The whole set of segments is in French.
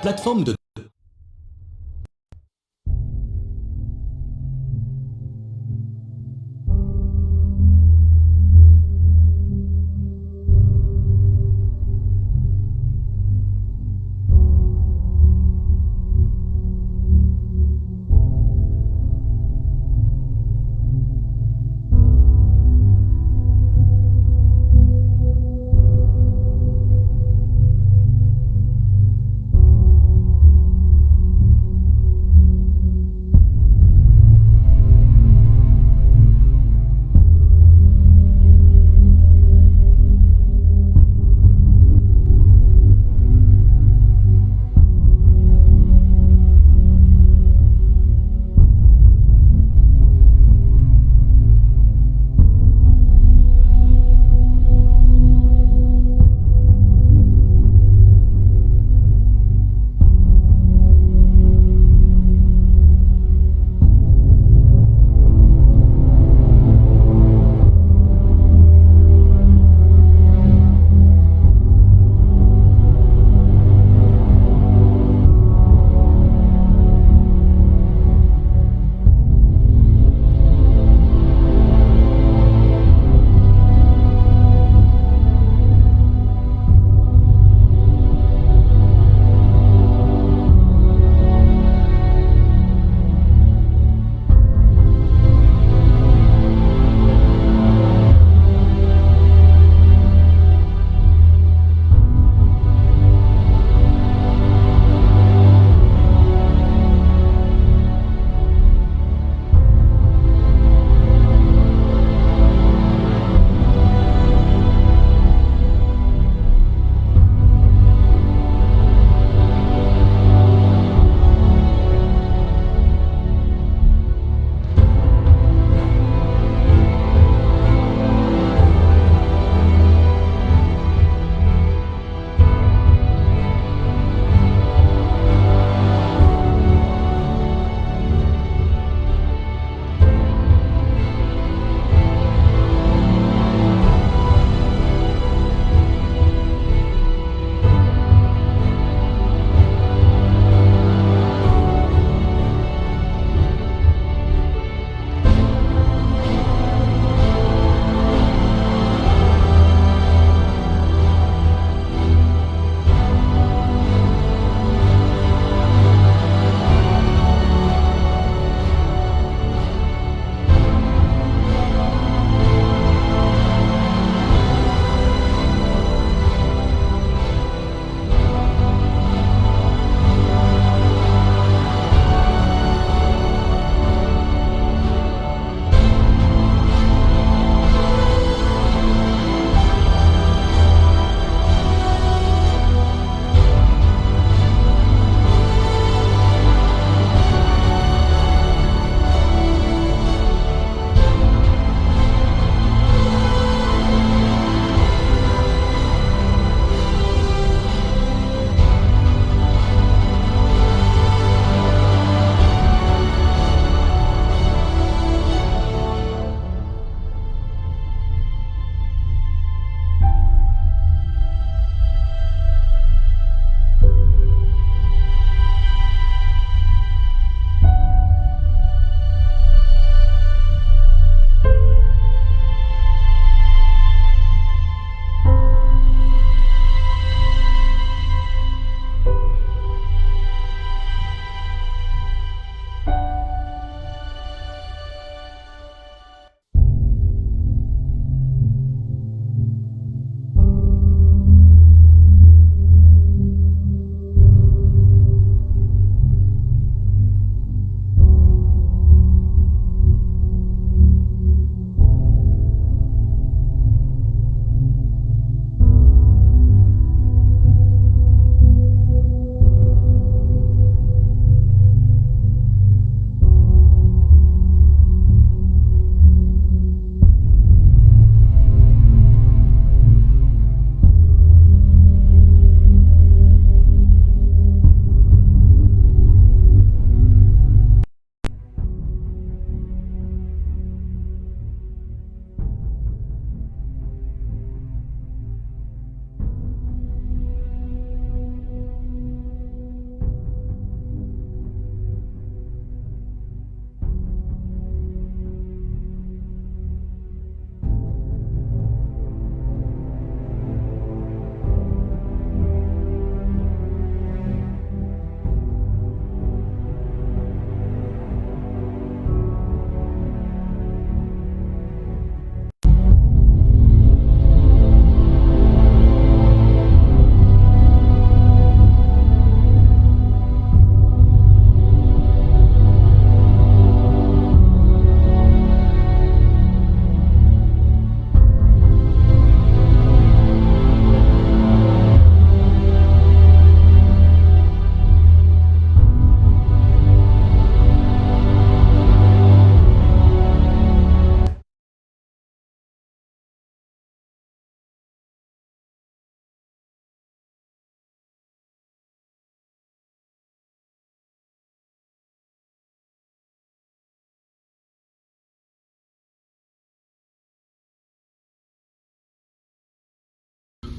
plateforme de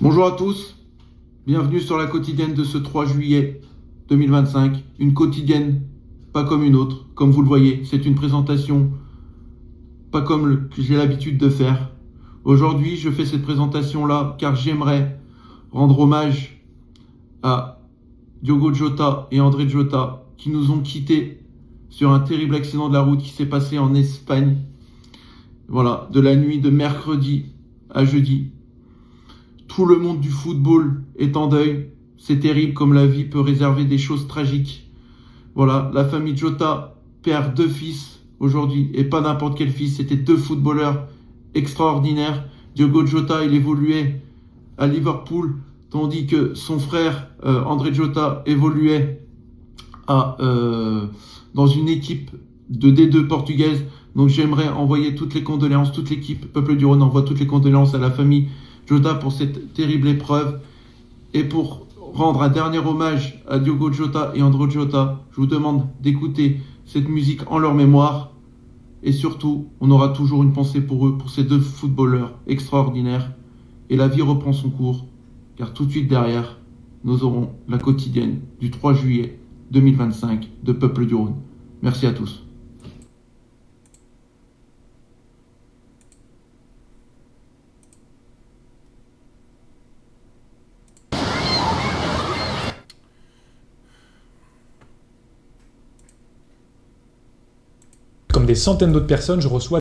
Bonjour à tous, bienvenue sur la quotidienne de ce 3 juillet 2025. Une quotidienne pas comme une autre, comme vous le voyez, c'est une présentation pas comme que j'ai l'habitude de faire. Aujourd'hui, je fais cette présentation-là car j'aimerais rendre hommage à Diogo Jota et André Jota qui nous ont quittés sur un terrible accident de la route qui s'est passé en Espagne. Voilà, de la nuit de mercredi à jeudi. Tout le monde du football est en deuil. C'est terrible comme la vie peut réserver des choses tragiques. Voilà, la famille Jota perd 2 fils aujourd'hui, et pas n'importe quel fils. C'était 2 footballeurs extraordinaires. Diogo Jota, il évoluait à Liverpool, tandis que son frère André Jota évoluait dans une équipe de D2 portugaise. Donc j'aimerais envoyer toutes les condoléances, toute l'équipe Peuple du Rhône envoie toutes les condoléances à la famille Jota pour cette terrible épreuve. Et pour rendre un dernier hommage à Diogo Jota et André Jota, je vous demande d'écouter cette musique en leur mémoire. Et surtout, on aura toujours une pensée pour eux, pour ces 2 footballeurs extraordinaires. Et la vie reprend son cours, car tout de suite derrière, nous aurons la quotidienne du 3 juillet 2025 de Peuple du Rhône. Merci à tous. Comme des centaines d'autres personnes, je reçois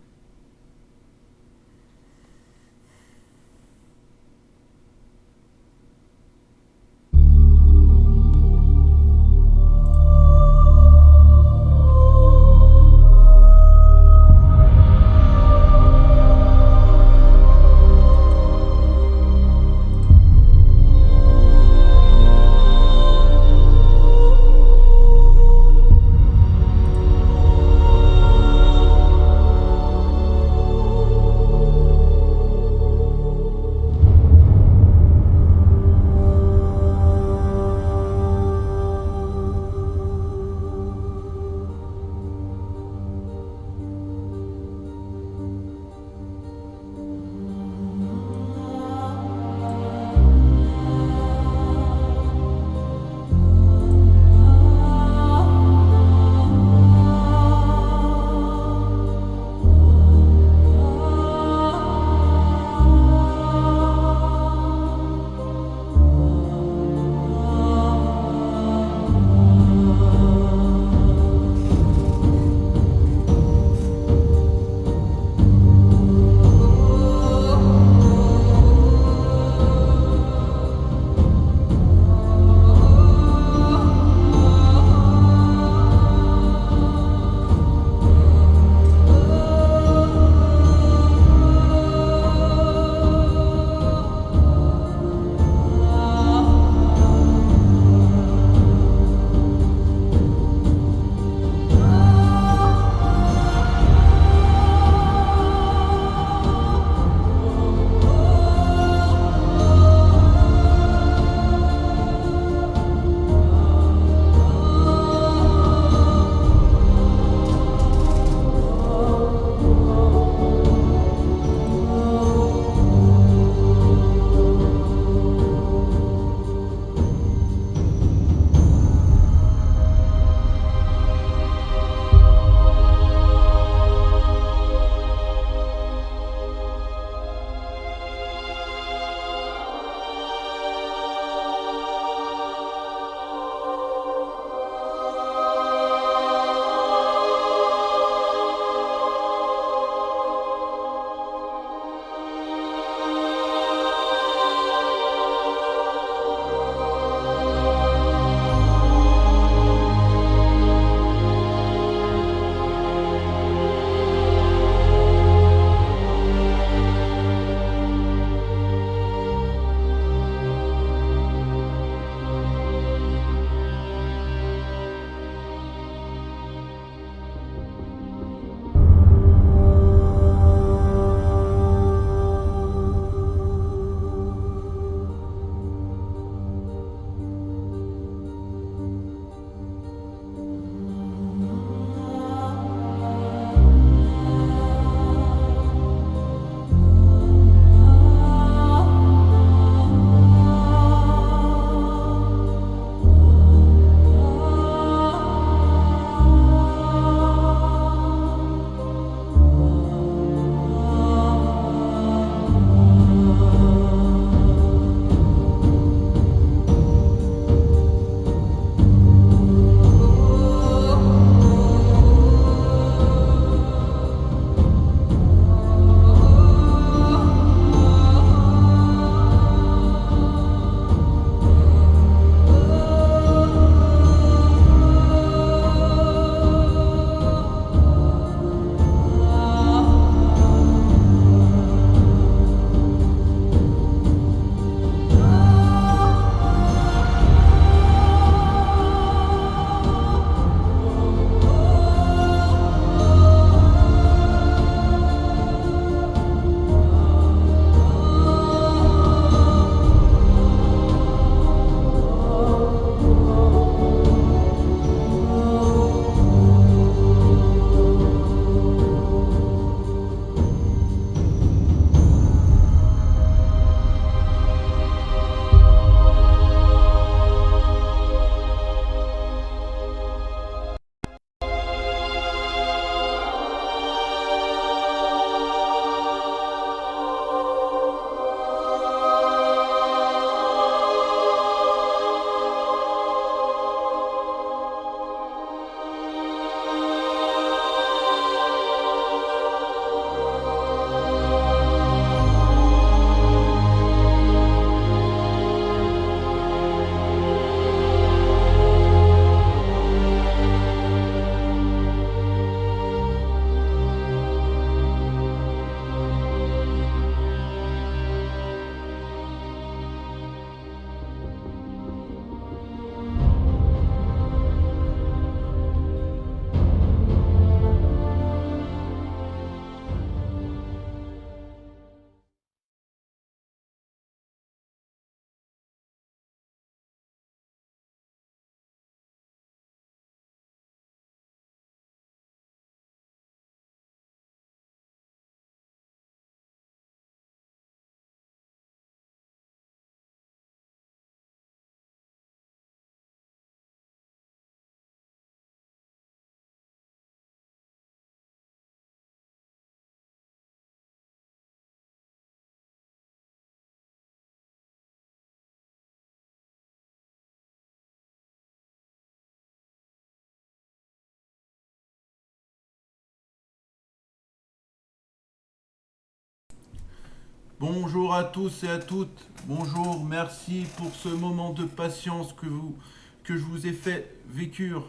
Bonjour à tous et à toutes. Bonjour, merci pour ce moment de patience que je vous ai fait vécure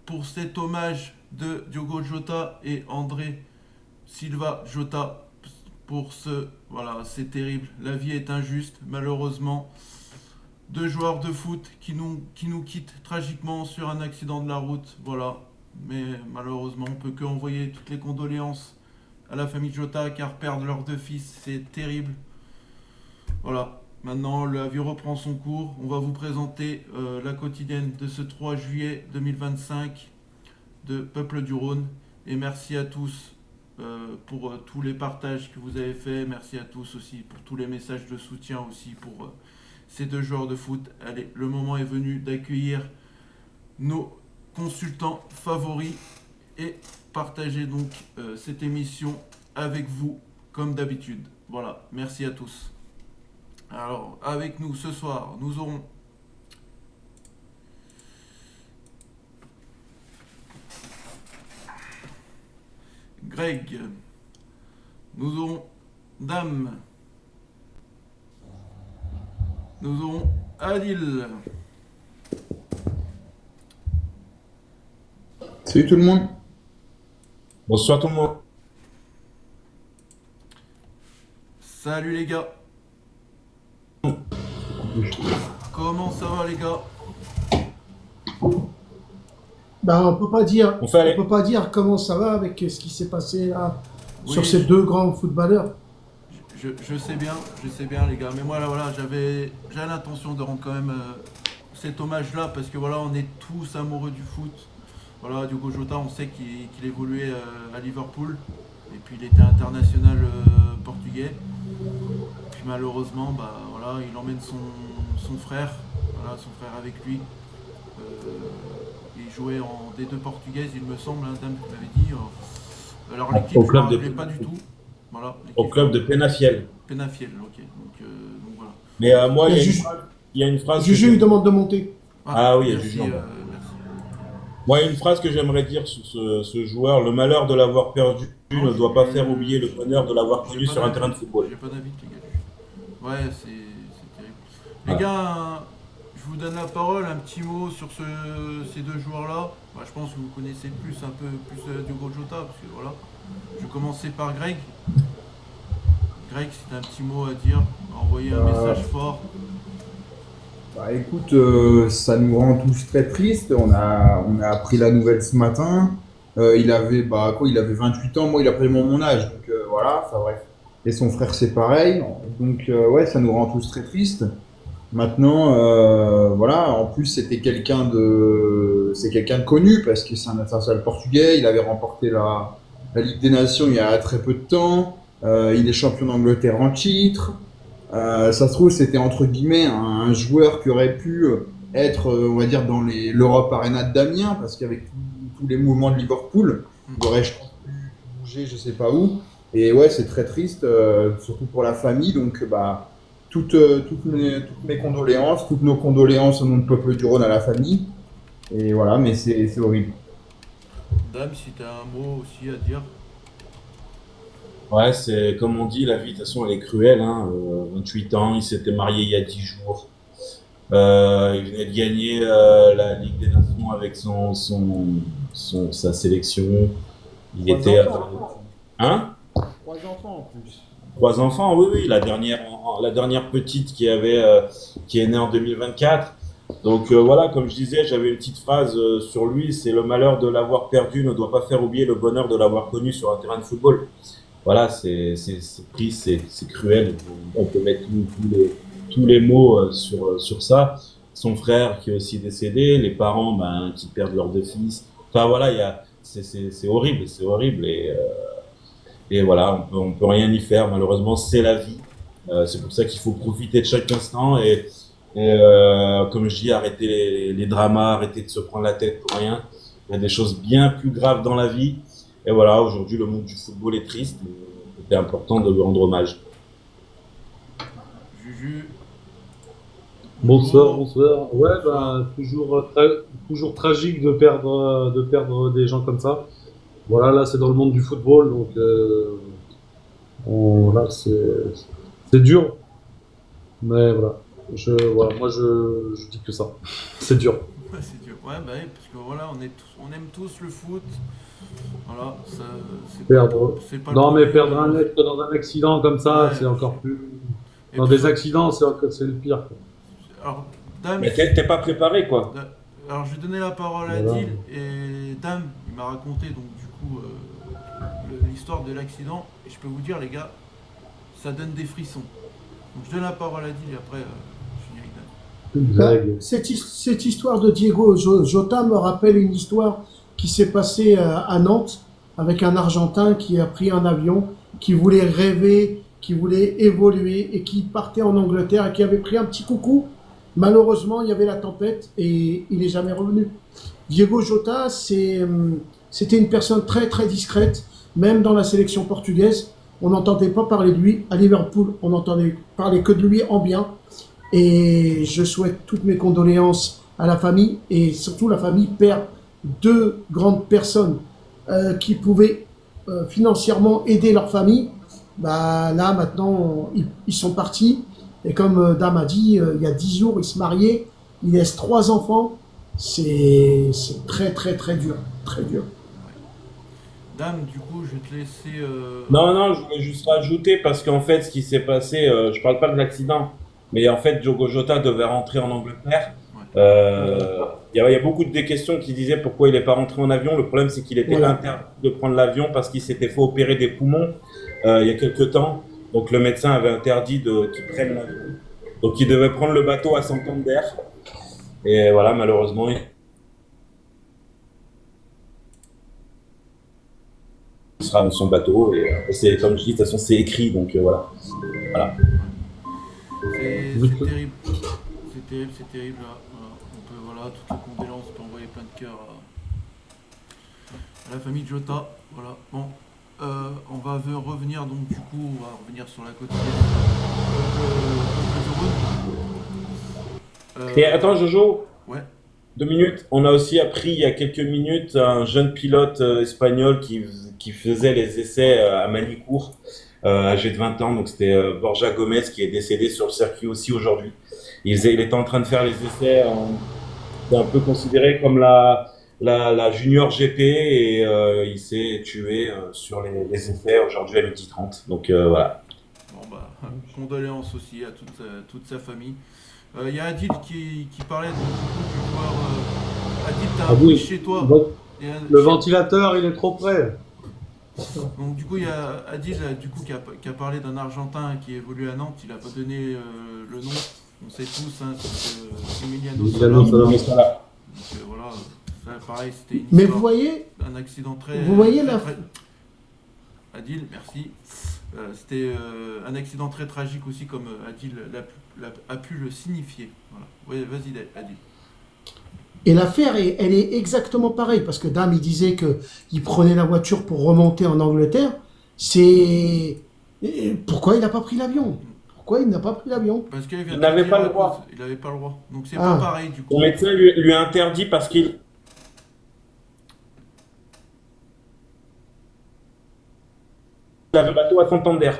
pour cet hommage de Diogo Jota et André Silva Jota. Pour ce, voilà, c'est terrible. La vie est injuste, malheureusement. Deux joueurs de foot qui nous quittent tragiquement sur un accident de la route. Voilà. Mais malheureusement, on peut que envoyer toutes les condoléances à la famille Jota car perdre leurs deux fils, c'est terrible. Voilà. Maintenant, la vie reprend son cours. On va vous présenter la quotidienne de ce 3 juillet 2025 de Peuple du Rhône. Et merci à tous pour tous les partages que vous avez faits. Merci à tous aussi pour tous les messages de soutien aussi pour ces deux joueurs de foot. Allez, le moment est venu d'accueillir nos consultants favoris et partager donc cette émission avec vous comme d'habitude. Voilà, merci à tous. Alors, avec nous ce soir, nous aurons Greg, nous aurons Dame, nous aurons Adil, Salut tout le monde. Bonsoir tout le monde. salut les gars. Comment ça va les gars? Ben, On fait aller. on peut pas dire comment ça va avec ce qui s'est passé là sur Oui, ces deux grands footballeurs. je sais bien les gars, mais moi là voilà, j'avais l'intention de rendre quand même cet hommage là parce que voilà, on est tous amoureux du foot. Voilà, Diogo Jota, on sait qu'il évoluait à Liverpool et puis il était international portugais. Puis malheureusement, bah voilà, il emmène son frère, voilà, son frère avec lui. Il jouait en D2 portugaise, il me semble, hein, Dame, tu m'avais dit. Alors l'équipe, Au je ne club me de rappelais pas du tout. Voilà, Au l'équipe club de Penafiel. Penafiel, ok. Donc voilà. Mais moi, Il y a il y a une phrase que Juju j'ai- lui demande de monter. Ah oui, il y a merci, Juju en bas. merci. Moi, il y a une phrase que j'aimerais dire sur ce joueur. Le malheur de l'avoir perdu Non, ne doit pas faire oublier le bonheur de l'avoir J'ai connu pas sur un d'avis. terrain de football. J'ai pas d'avis, les gars. Ouais, c'est terrible. Les Voilà. gars, je vous donne la parole, un petit mot sur ces deux joueurs-là. Bah, je pense que vous connaissez un peu plus Diogo Jota, parce que voilà. Je vais commencer par Greg. Greg, si tu as un petit mot à dire, envoyer un message fort. Bah écoute, ça nous rend tous très tristes. On a appris la nouvelle ce matin. Il avait il avait 28 ans. Moi, il a pratiquement mon âge. Donc voilà, enfin bref. Et son frère, c'est pareil. Donc ouais, ça nous rend tous très tristes. Maintenant, voilà. En plus, c'est quelqu'un de connu parce que c'est un international portugais. Il avait remporté la Ligue des Nations il y a très peu de temps. Il est champion d'Angleterre en titre. Ça se trouve, c'était entre guillemets un joueur qui aurait pu être, on va dire, dans l'Europe Arena de Damien, parce qu'avec tous les mouvements de Liverpool, il aurait, je pense, pu bouger, je sais pas où. Et ouais, c'est très triste, surtout pour la famille. Donc, bah, toutes mes condoléances, toutes nos condoléances au nom de Peuple du Rhône à la famille. Et voilà, mais c'est horrible. Dame, si tu as un mot aussi à dire. Ouais, c'est comme on dit, la vie de toute façon elle est cruelle. Hein. 28 ans, il s'était marié il y a 10 jours. Il venait de gagner la Ligue des Nations avec sa sélection. Il était. Hein? 3 enfants en plus. 3 enfants, oui, oui. La dernière petite qui est née en 2024. Donc voilà, comme je disais, j'avais une petite phrase sur lui, c'est le malheur de l'avoir perdu ne doit pas faire oublier le bonheur de l'avoir connu sur un terrain de football. Voilà, c'est triste, c'est cruel. On peut mettre tous les mots sur ça. Son frère qui est aussi décédé, les parents qui perdent leurs deux fils. Enfin voilà, c'est horrible, c'est horrible. Et voilà, on peut rien y faire. Malheureusement, c'est la vie. C'est pour ça qu'il faut profiter de chaque instant et comme je dis, arrêter les dramas, arrêter de se prendre la tête pour rien. Il y a des choses bien plus graves dans la vie. Et voilà, aujourd'hui, le monde du football est triste. C'était important de lui rendre hommage. Juju. Bonsoir, bonsoir. Ouais, bah, toujours tragique de perdre des gens comme ça. Voilà, là, c'est dans le monde du football, donc là, C'est dur, mais voilà. Voilà, moi je dis que ça. C'est dur. Ouais, c'est dur. Ouais, bah oui, parce que voilà, on aime tous le foot. Voilà, ça, Perdre. c'est pas Non, le mais premier- perdre un être dans un accident comme ça, Ouais, c'est encore plus. Et Dans puis, des accidents, c'est le pire, quoi. alors, Dame, Mais t'es pas préparé, quoi. alors je vais donner la parole à Voilà. Dil et Dame, il m'a raconté donc du coup l'histoire de l'accident et je peux vous dire les gars, ça donne des frissons. Donc je donne la parole à Dil et après je finis avec Dame. Une Bah, blague. cette histoire de Diego Jota me rappelle une histoire qui s'est passée à Nantes avec un Argentin qui a pris un avion, qui voulait rêver, qui voulait évoluer et qui partait en Angleterre et qui avait pris un petit coucou. Malheureusement, il y avait la tempête et il n'est jamais revenu. Diego Jota, c'était une personne très très discrète, même dans la sélection portugaise. On n'entendait pas parler de lui. À Liverpool, on n'entendait parler que de lui en bien. Et je souhaite toutes mes condoléances à la famille. Et surtout, la famille perd deux grandes personnes qui pouvaient financièrement aider leur famille. Bah, là, maintenant, ils sont partis. Et comme Dame a dit, il y a 10 jours, ils se mariaient. Ils laissent 3 enfants. C'est très, très, très dur. Très dur. Dame, du coup, je vais te laisser. Non, je voulais juste rajouter parce qu'en fait, ce qui s'est passé, je parle pas de l'accident, mais en fait, Diogo Jota devait rentrer en Angleterre. Il y a beaucoup de questions qui disaient pourquoi il n'est pas rentré en avion. Le problème, c'est qu'il était Voilà. interdit de prendre l'avion parce qu'il s'était fait opérer des poumons il y a quelques temps. Donc le médecin avait interdit qu'il prenne l'avion. Donc il devait prendre le bateau à Santander. Et voilà, malheureusement, il sera dans son bateau. Et c'est comme je dis, de toute façon, c'est écrit. Donc voilà. C'est terrible. C'est terrible là. Voilà. On peut, voilà, toutes les condoléances, on peut envoyer plein de cœurs à la famille de Jota. Voilà. Bon. On va revenir donc du coup, on va revenir sur la quotidienne. Et attends, Jojo, Ouais. 2 minutes. On a aussi appris il y a quelques minutes un jeune pilote espagnol qui faisait les essais à Manicourt, âgé de 20 ans. Donc c'était Borja Gomez qui est décédé sur le circuit aussi aujourd'hui. Il était en train de faire les essais, c'est un peu considéré comme la junior GP et il s'est tué sur les essais aujourd'hui à 12h30. Donc voilà. Bon bah, condoléances aussi à toute sa famille. Il y a Adil qui parlait du joueur. Adil, t'as un Ah oui. bruit chez toi. Et, Le ventilateur, il est trop près. donc du coup, il y a Adil du coup, qui a parlé d'un Argentin qui évolue à Nantes. Il a pas donné le nom. On sait tous, hein, c'est Emiliano Emiliano Sala. Sala. Donc voilà, ça pareil, c'était une Mais histoire, vous voyez, un accident très. vous voyez très, la- très- Adil, merci. C'était un accident très tragique aussi, comme Adil a pu le signifier. Voilà. Ouais, vas-y, Adil. et l'affaire, elle est exactement pareille, parce que Dame, il disait qu'il prenait la voiture pour remonter en Angleterre. Et pourquoi il n'a pas pris l'avion? Pourquoi il n'a pas pris l'avion? Parce qu'il Il n'avait pas le droit. Il n'avait pas le droit. Donc c'est Ah. pas pareil du coup. Son médecin lui a interdit parce qu'il avait le bateau à Santander.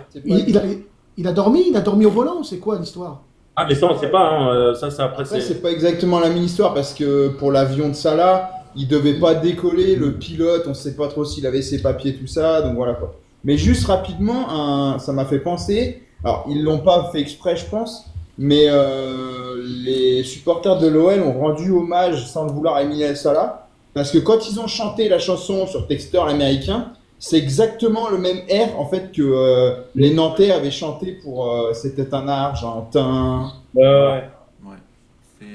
Il a dormi au volant, c'est quoi l'histoire? Ah mais ça on sait pas, hein. Ça après Après, c'est... c'est pas exactement la même histoire parce que pour l'avion de Salah, il devait pas décoller. Le pilote, on sait pas trop s'il avait ses papiers, tout ça. Donc voilà quoi. Mais juste rapidement, ça m'a fait penser. Alors, ils l'ont pas fait exprès, je pense. Mais les supporters de l'OL ont rendu hommage sans le vouloir à Emiliano Sala. Parce que quand ils ont chanté la chanson sur texteur américain, c'est exactement le même air en fait que les Nantais avaient chanté pour C'était un Argentin. Ouais. Ouais. C'est.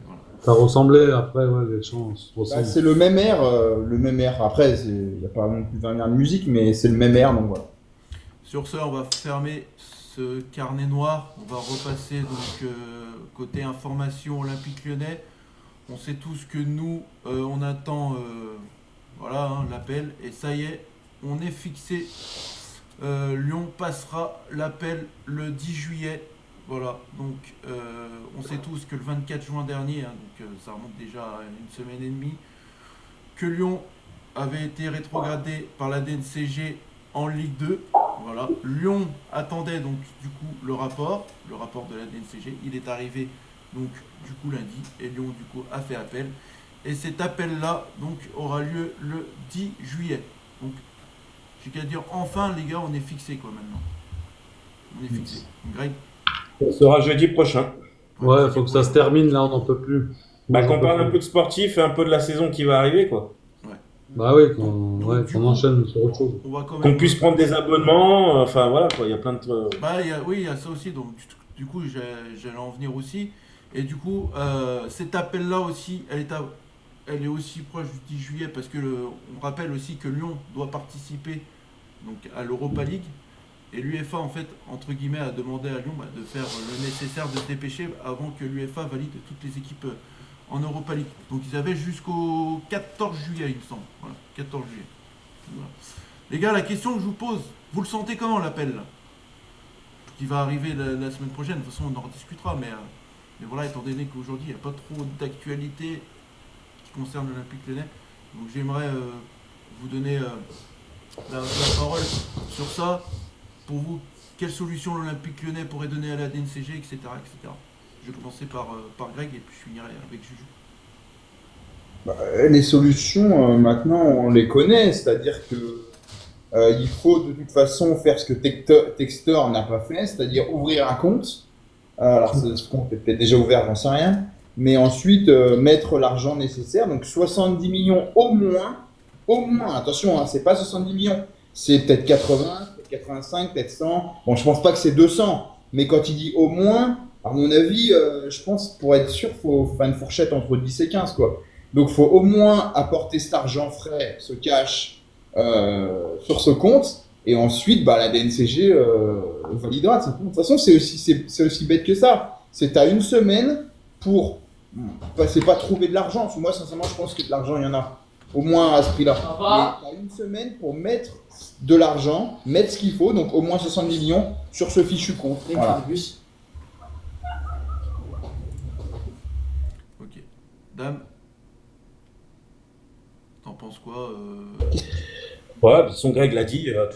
Voilà. Ça ressemblait après, ouais, les chants se Bah, ressemblent. c'est le même air, le même air. Après, il n'y a pas non plus dernière de musique, mais c'est le même air, donc voilà. Sur ce, on va fermer ce carnet noir. On va repasser donc côté information Olympique Lyonnais. On sait tous que nous, on attend voilà, hein, l'appel. Et ça y est, on est fixé. Lyon passera l'appel le 10 juillet. Voilà, donc on sait tous que le 24 juin dernier, hein, donc ça remonte déjà à une semaine et demie, que Lyon avait été rétrogradé par la DNCG en Ligue 2. Voilà. Lyon attendait donc du coup le rapport de la DNCG. Il est arrivé donc du coup lundi et Lyon du coup a fait appel. Et cet appel-là donc aura lieu le 10 juillet. Donc j'ai qu'à dire enfin les gars, on est fixé quoi maintenant. On est fixé. Greg. Ça sera jeudi prochain. Ouais, faut que ça se termine, là, on n'en peut plus. Bah, qu'on parle un peu de sportif et un peu de la saison qui va arriver, quoi. Bah oui, Donc, qu'on enchaîne sur autre chose. On va quand même... Qu'on puisse prendre des abonnements, enfin voilà, quoi, il y a plein de... Bah, oui, il y a ça aussi, donc du coup, j'allais en venir aussi. Et du coup, cet appel-là aussi, elle est aussi proche du 10 juillet parce que on rappelle aussi que Lyon doit participer donc, à l'Europa League. Et l'UEFA, en fait, entre guillemets, a demandé à Lyon de faire le nécessaire, de se dépêcher avant que l'UEFA valide toutes les équipes en Europa League. Donc ils avaient jusqu'au 14 juillet, il me semble. Voilà, 14 juillet. Voilà. Les gars, la question que je vous pose, vous le sentez comment l'appel là qui va arriver la semaine prochaine? De toute façon, on en rediscutera, mais voilà, étant donné qu'aujourd'hui, il n'y a pas trop d'actualité qui concerne l'Olympique Lyonnais, donc j'aimerais vous donner la parole sur ça. Pour vous, quelle solution l'Olympique Lyonnais pourrait donner à la DNCG, etc. etc. Je vais commencer par Greg et puis je finirai avec Juju. Les solutions, maintenant, on les connaît, c'est-à-dire que il faut de toute façon faire ce que Textor n'a pas fait, c'est-à-dire ouvrir un compte. Alors, ce compte est peut-être déjà ouvert, j'en sais rien. Mais ensuite, mettre l'argent nécessaire, donc 70 millions au moins, attention, hein, c'est pas 70 millions, c'est peut-être 80, peut-être 85, peut-être 100. Bon, je pense pas que c'est 200, mais quand il dit au moins, à mon avis, je pense, pour être sûr, faut faire une fourchette entre 10 et 15, quoi. Donc, faut au moins apporter cet argent frais, ce cash, sur ce compte, et ensuite, bah, la DNCG validera. De toute façon, c'est aussi bête que ça. C'est à une semaine pour, c'est pas trouver de l'argent. Parce que moi, sincèrement, je pense que de l'argent, il y en a. Au moins à ce prix-là. Mais t'as une semaine pour mettre de l'argent, mettre ce qu'il faut, donc au moins 70 millions sur ce fichu compte. Voilà. Ok. Dame, t'en penses quoi Ouais, de toute façon, Greg l'a dit. De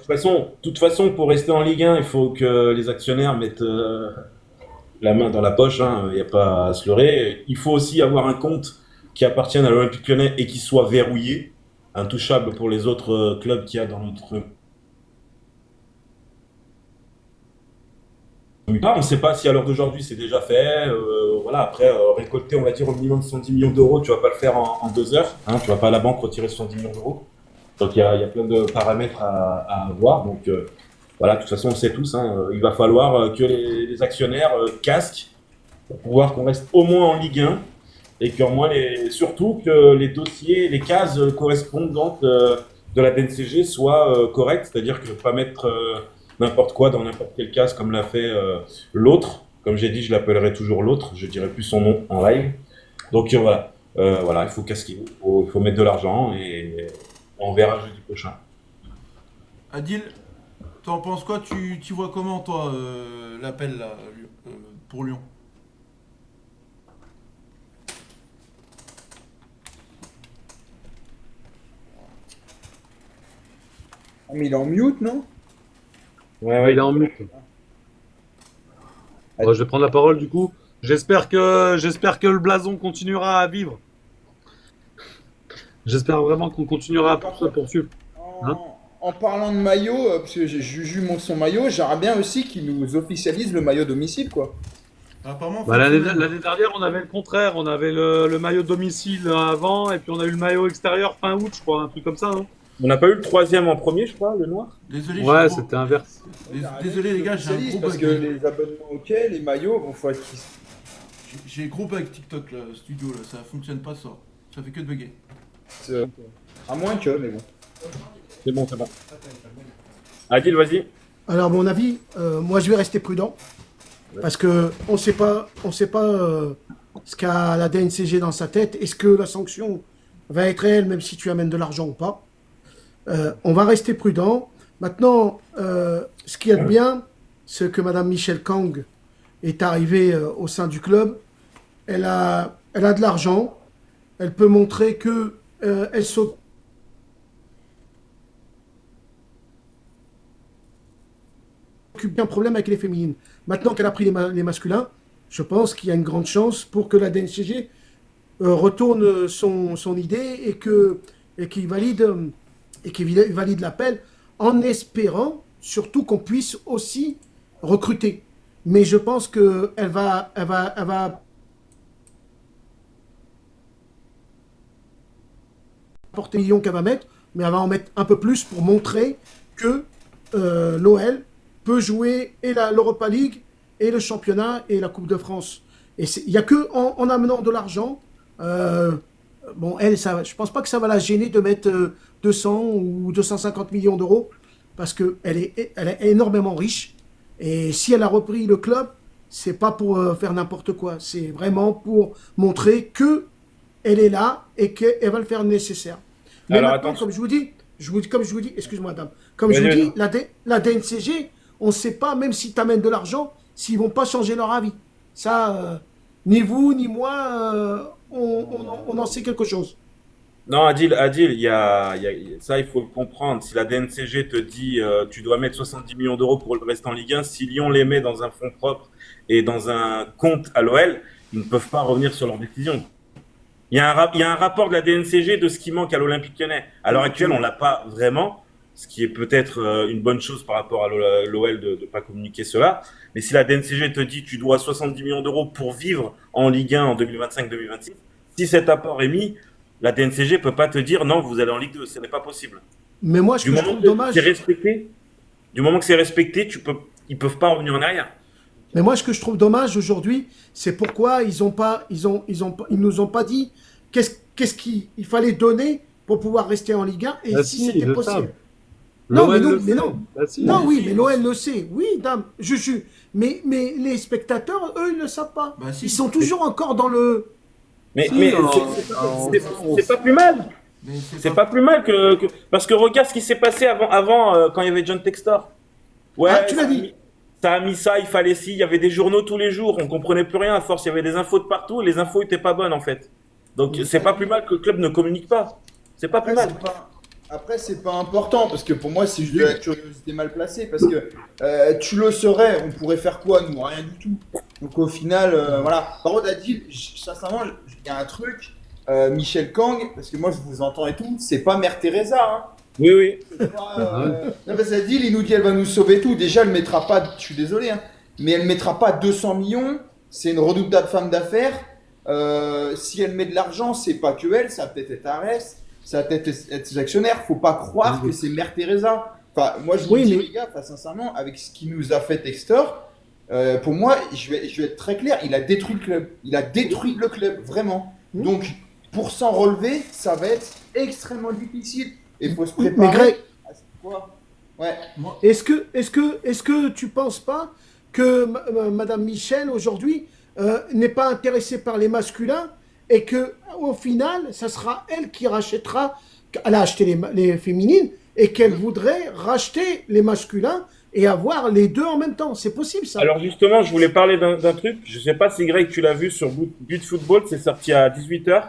toute façon, pour rester en Ligue 1, il faut que les actionnaires mettent la main dans la poche. Il n'y a pas à se leurrer. Il faut aussi avoir un compte qui appartienne à l'Olympique Lyonnais et qui soit verrouillé, intouchable pour les autres clubs qu'il y a dans notre... On ne sait pas si à l'heure d'aujourd'hui c'est déjà fait. Voilà, après, récolter, on va dire, au minimum 70 millions d'euros, tu ne vas pas le faire en 2 heures. Tu ne vas pas à la banque retirer 70 millions d'euros. Donc il y a plein de paramètres à avoir. Donc voilà, de toute façon, on le sait tous. Il va falloir que les actionnaires casquent pour pouvoir qu'on reste au moins en Ligue 1. Et surtout que les dossiers, les cases correspondantes de la DNCG soient correctes, c'est-à-dire que ne pas mettre n'importe quoi dans n'importe quelle case comme l'a fait l'autre. Comme j'ai dit, je l'appellerai toujours l'autre, je dirai plus son nom en live. Donc voilà, il faut casquer, il faut mettre de l'argent et on verra jeudi prochain. Adil, t'en penses quoi? Tu vois comment toi l'appel là, pour Lyon? Mais il est en mute, non? Ouais, il est en mute. Bon, je vais prendre la parole du coup. J'espère que le blason continuera à vivre. J'espère vraiment qu'on continuera à poursuivre. En parlant de maillot, parce que Juju montre son maillot, j'aimerais bien aussi qu'il nous officialise le maillot domicile, quoi. Apparemment, L'année dernière, on avait le contraire. On avait le maillot domicile avant, et puis on a eu le maillot extérieur fin août, je crois, un truc comme ça. Hein. On n'a pas eu le troisième en premier, je crois, le noir. Désolé, Ouais, c'était inverse. Désolé les gars, j'ai un gros parce que bug. les abonnements, ok, les maillots, bon, faut être... J'ai gros bug TikTok là, studio là, ça fonctionne pas ça. Ça fait que de bugger. À moins que, mais bon. C'est bon. Adil, vas-y. Alors, à mon avis, moi je vais rester prudent. Parce que on sait pas ce qu'a la DNCG dans sa tête. Est-ce que la sanction va être réelle, même si tu amènes de l'argent ou pas? On va rester prudent. Maintenant, ce qu'il y a de bien, c'est que Madame Michel Kang est arrivée au sein du club. Elle a de l'argent. Elle peut montrer que elle saute. s'occupe bien problème avec les féminines. Maintenant qu'elle a pris les masculins, je pense qu'il y a une grande chance pour que la DNCG retourne son idée et qu'il valide l'appel en espérant surtout qu'on puisse aussi recruter. Mais je pense qu'elle va apporter les millions qu'elle va mettre, mais elle va en mettre un peu plus pour montrer que l'OL peut jouer et l'Europa League et le championnat et la Coupe de France. Et il n'y a que en amenant de l'argent. Bon, elle, je pense pas que ça va la gêner de mettre 200 ou 250 millions d'euros parce elle est énormément riche. Et si elle a repris le club, c'est pas pour faire n'importe quoi. C'est vraiment pour montrer que elle est là et qu'elle va le faire nécessaire. Mais alors, maintenant, comme je vous dis, excuse-moi, dame, comme je vous dis, la DNCG, on ne sait pas, même si tu amènes de l'argent, s'ils vont pas changer leur avis. Ça, ni vous, ni moi, on en sait quelque chose. Non, Adil, ça, il faut le comprendre. Si la DNCG te dit tu dois mettre 70 millions d'euros pour le reste en Ligue 1, si Lyon les met dans un fonds propre et dans un compte à l'OL, ils ne peuvent pas revenir sur leur décision. Il y a un rapport de la DNCG de ce qui manque à l'Olympique Lyonnais. À l'heure actuelle, on l'a pas vraiment, ce qui est peut-être une bonne chose par rapport à l'OL de ne pas communiquer cela. Mais si la DNCG te dit tu dois 70 millions d'euros pour vivre en Ligue 1 en 2025-2026, si cet apport est mis, la DNCG peut pas te dire non, vous allez en Ligue 2, ce n'est pas possible. Mais moi, je trouve dommage. Du moment que c'est respecté, ils peuvent pas revenir en arrière. Mais moi, ce que je trouve dommage aujourd'hui, c'est pourquoi ils nous ont pas dit qu'est-ce qu'il fallait donner pour pouvoir rester en Ligue 1 et si c'était possible. Non, mais non. Non, oui, mais l'OL le sait. Oui, dame, mais les spectateurs, eux, ils ne le savent pas. Ils sont toujours encore dans le. Mais c'est pas plus mal. C'est pas plus mal que parce que regarde ce qui s'est passé avant quand il y avait John Textor. Ouais, tu l'as dit. Ça a mis ça, il fallait il y avait des journaux tous les jours, on comprenait plus rien à force, il y avait des infos de partout et les infos étaient pas bonnes en fait. Donc c'est pas plus mal que le club ne communique pas. C'est pas plus mal. Après, c'est pas important parce que pour moi, c'est juste de la curiosité mal placée. Parce que tu le saurais, on pourrait faire quoi, nous? Rien du tout. Donc au final, voilà. Par contre, Adil, sincèrement, il y a un truc. Michel Kang, parce que moi je vous entends et tout, c'est pas Mère Teresa. Hein. Oui. Non, parce qu'Adil, il nous dit elle va nous sauver tout. Déjà, elle mettra pas, je suis désolé, hein, mais elle mettra pas 200 millions. C'est une redoutable femme d'affaires. Si elle met de l'argent, c'est pas que elle, ça va peut-être être Arès. Ça va peut-être être ses actionnaires. Faut pas croire que c'est Mère Teresa. Enfin, moi, je vous dis, les gars, sincèrement, avec ce qu'il nous a fait Textor, pour moi, je vais être très clair, il a détruit le club. Il a détruit le club, vraiment. Donc, pour s'en relever, ça va être extrêmement difficile. Et il faut se préparer. Mais Greg, à ce point. Ouais. Est-ce que tu penses pas que Madame Michel, aujourd'hui, n'est pas intéressée par les masculins et que au final, ça sera elle qui rachètera. Elle a acheté les féminines et qu'elle voudrait racheter les masculins et avoir les deux en même temps. C'est possible, ça? Alors justement, je voulais parler d'un truc. Je sais pas si Greg, tu l'as vu sur But Football, c'est sorti à 18h.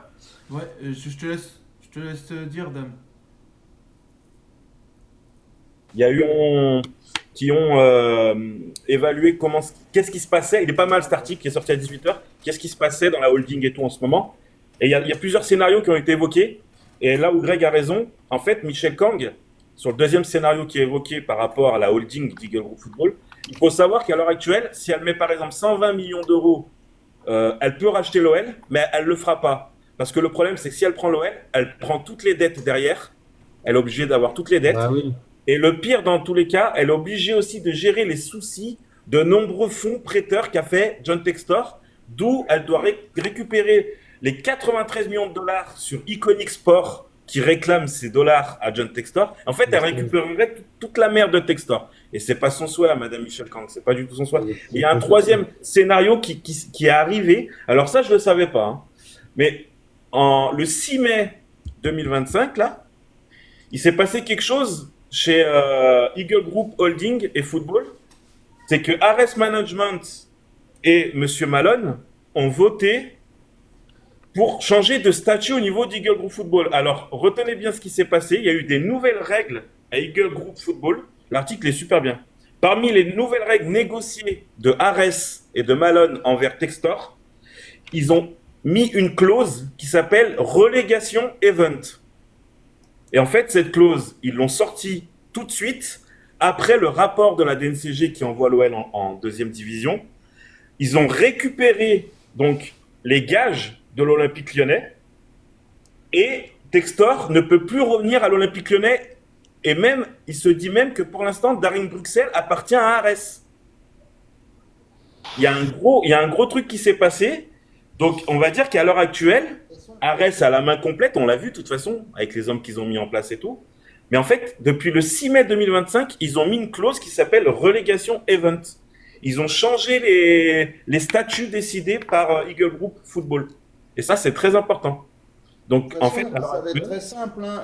Ouais, je te laisse dire, dame. Il y a eu qui ont évalué qu'est-ce qui se passait. Il est pas mal cet article qui est sorti à 18h. Qu'est-ce qui se passait dans la holding et tout en ce moment. Et il y a plusieurs scénarios qui ont été évoqués. Et là où Greg a raison, en fait, Michel Kang, sur le deuxième scénario qui est évoqué par rapport à la holding d'Eagle Group Football, il faut savoir qu'à l'heure actuelle, si elle met par exemple 120 millions d'euros, elle peut racheter l'OL, mais elle ne le fera pas. Parce que le problème, c'est que si elle prend l'OL, elle prend toutes les dettes derrière. Elle est obligée d'avoir toutes les dettes. Ah oui. Et le pire dans tous les cas, elle est obligée aussi de gérer les soucis de nombreux fonds prêteurs qu'a fait John Textor, d'où elle doit récupérer les 93 millions de dollars sur Iconic Sport qui réclame ces dollars à John Textor. En fait, elle récupérerait toute la merde de Textor. Et c'est pas son souhait à Madame Michel Kang, c'est pas du tout son souhait. Il y a un troisième scénario qui est arrivé. Alors ça, je le savais pas. Hein. Mais le 6 mai 2025, là, il s'est passé quelque chose chez Eagle Group Holding et Football. C'est que Ares Management et Monsieur Malone ont voté pour changer de statut au niveau d'Eagle Group Football. Alors, retenez bien ce qui s'est passé. Il y a eu des nouvelles règles à Eagle Group Football. L'article est super bien. Parmi les nouvelles règles négociées de Ares et de Malone envers Textor, ils ont mis une clause qui s'appelle relégation event. Et en fait, cette clause, ils l'ont sortie tout de suite après le rapport de la DNCG qui envoie l'OL en deuxième division. Ils ont récupéré donc les gages de l'Olympique Lyonnais et Textor ne peut plus revenir à l'Olympique Lyonnais. Et même, il se dit même que pour l'instant, Darren Bruxelles appartient à Ares. Il y a un gros truc qui s'est passé. Donc, on va dire qu'à l'heure actuelle, Ares a la main complète. On l'a vu de toute façon, avec les hommes qu'ils ont mis en place et tout. Mais en fait, depuis le 6 mai 2025, ils ont mis une clause qui s'appelle relégation event. Ils ont changé les statuts décidés par Eagle Group Football. Et ça, c'est très important. Donc, en fait, ça va être très simple. Hein.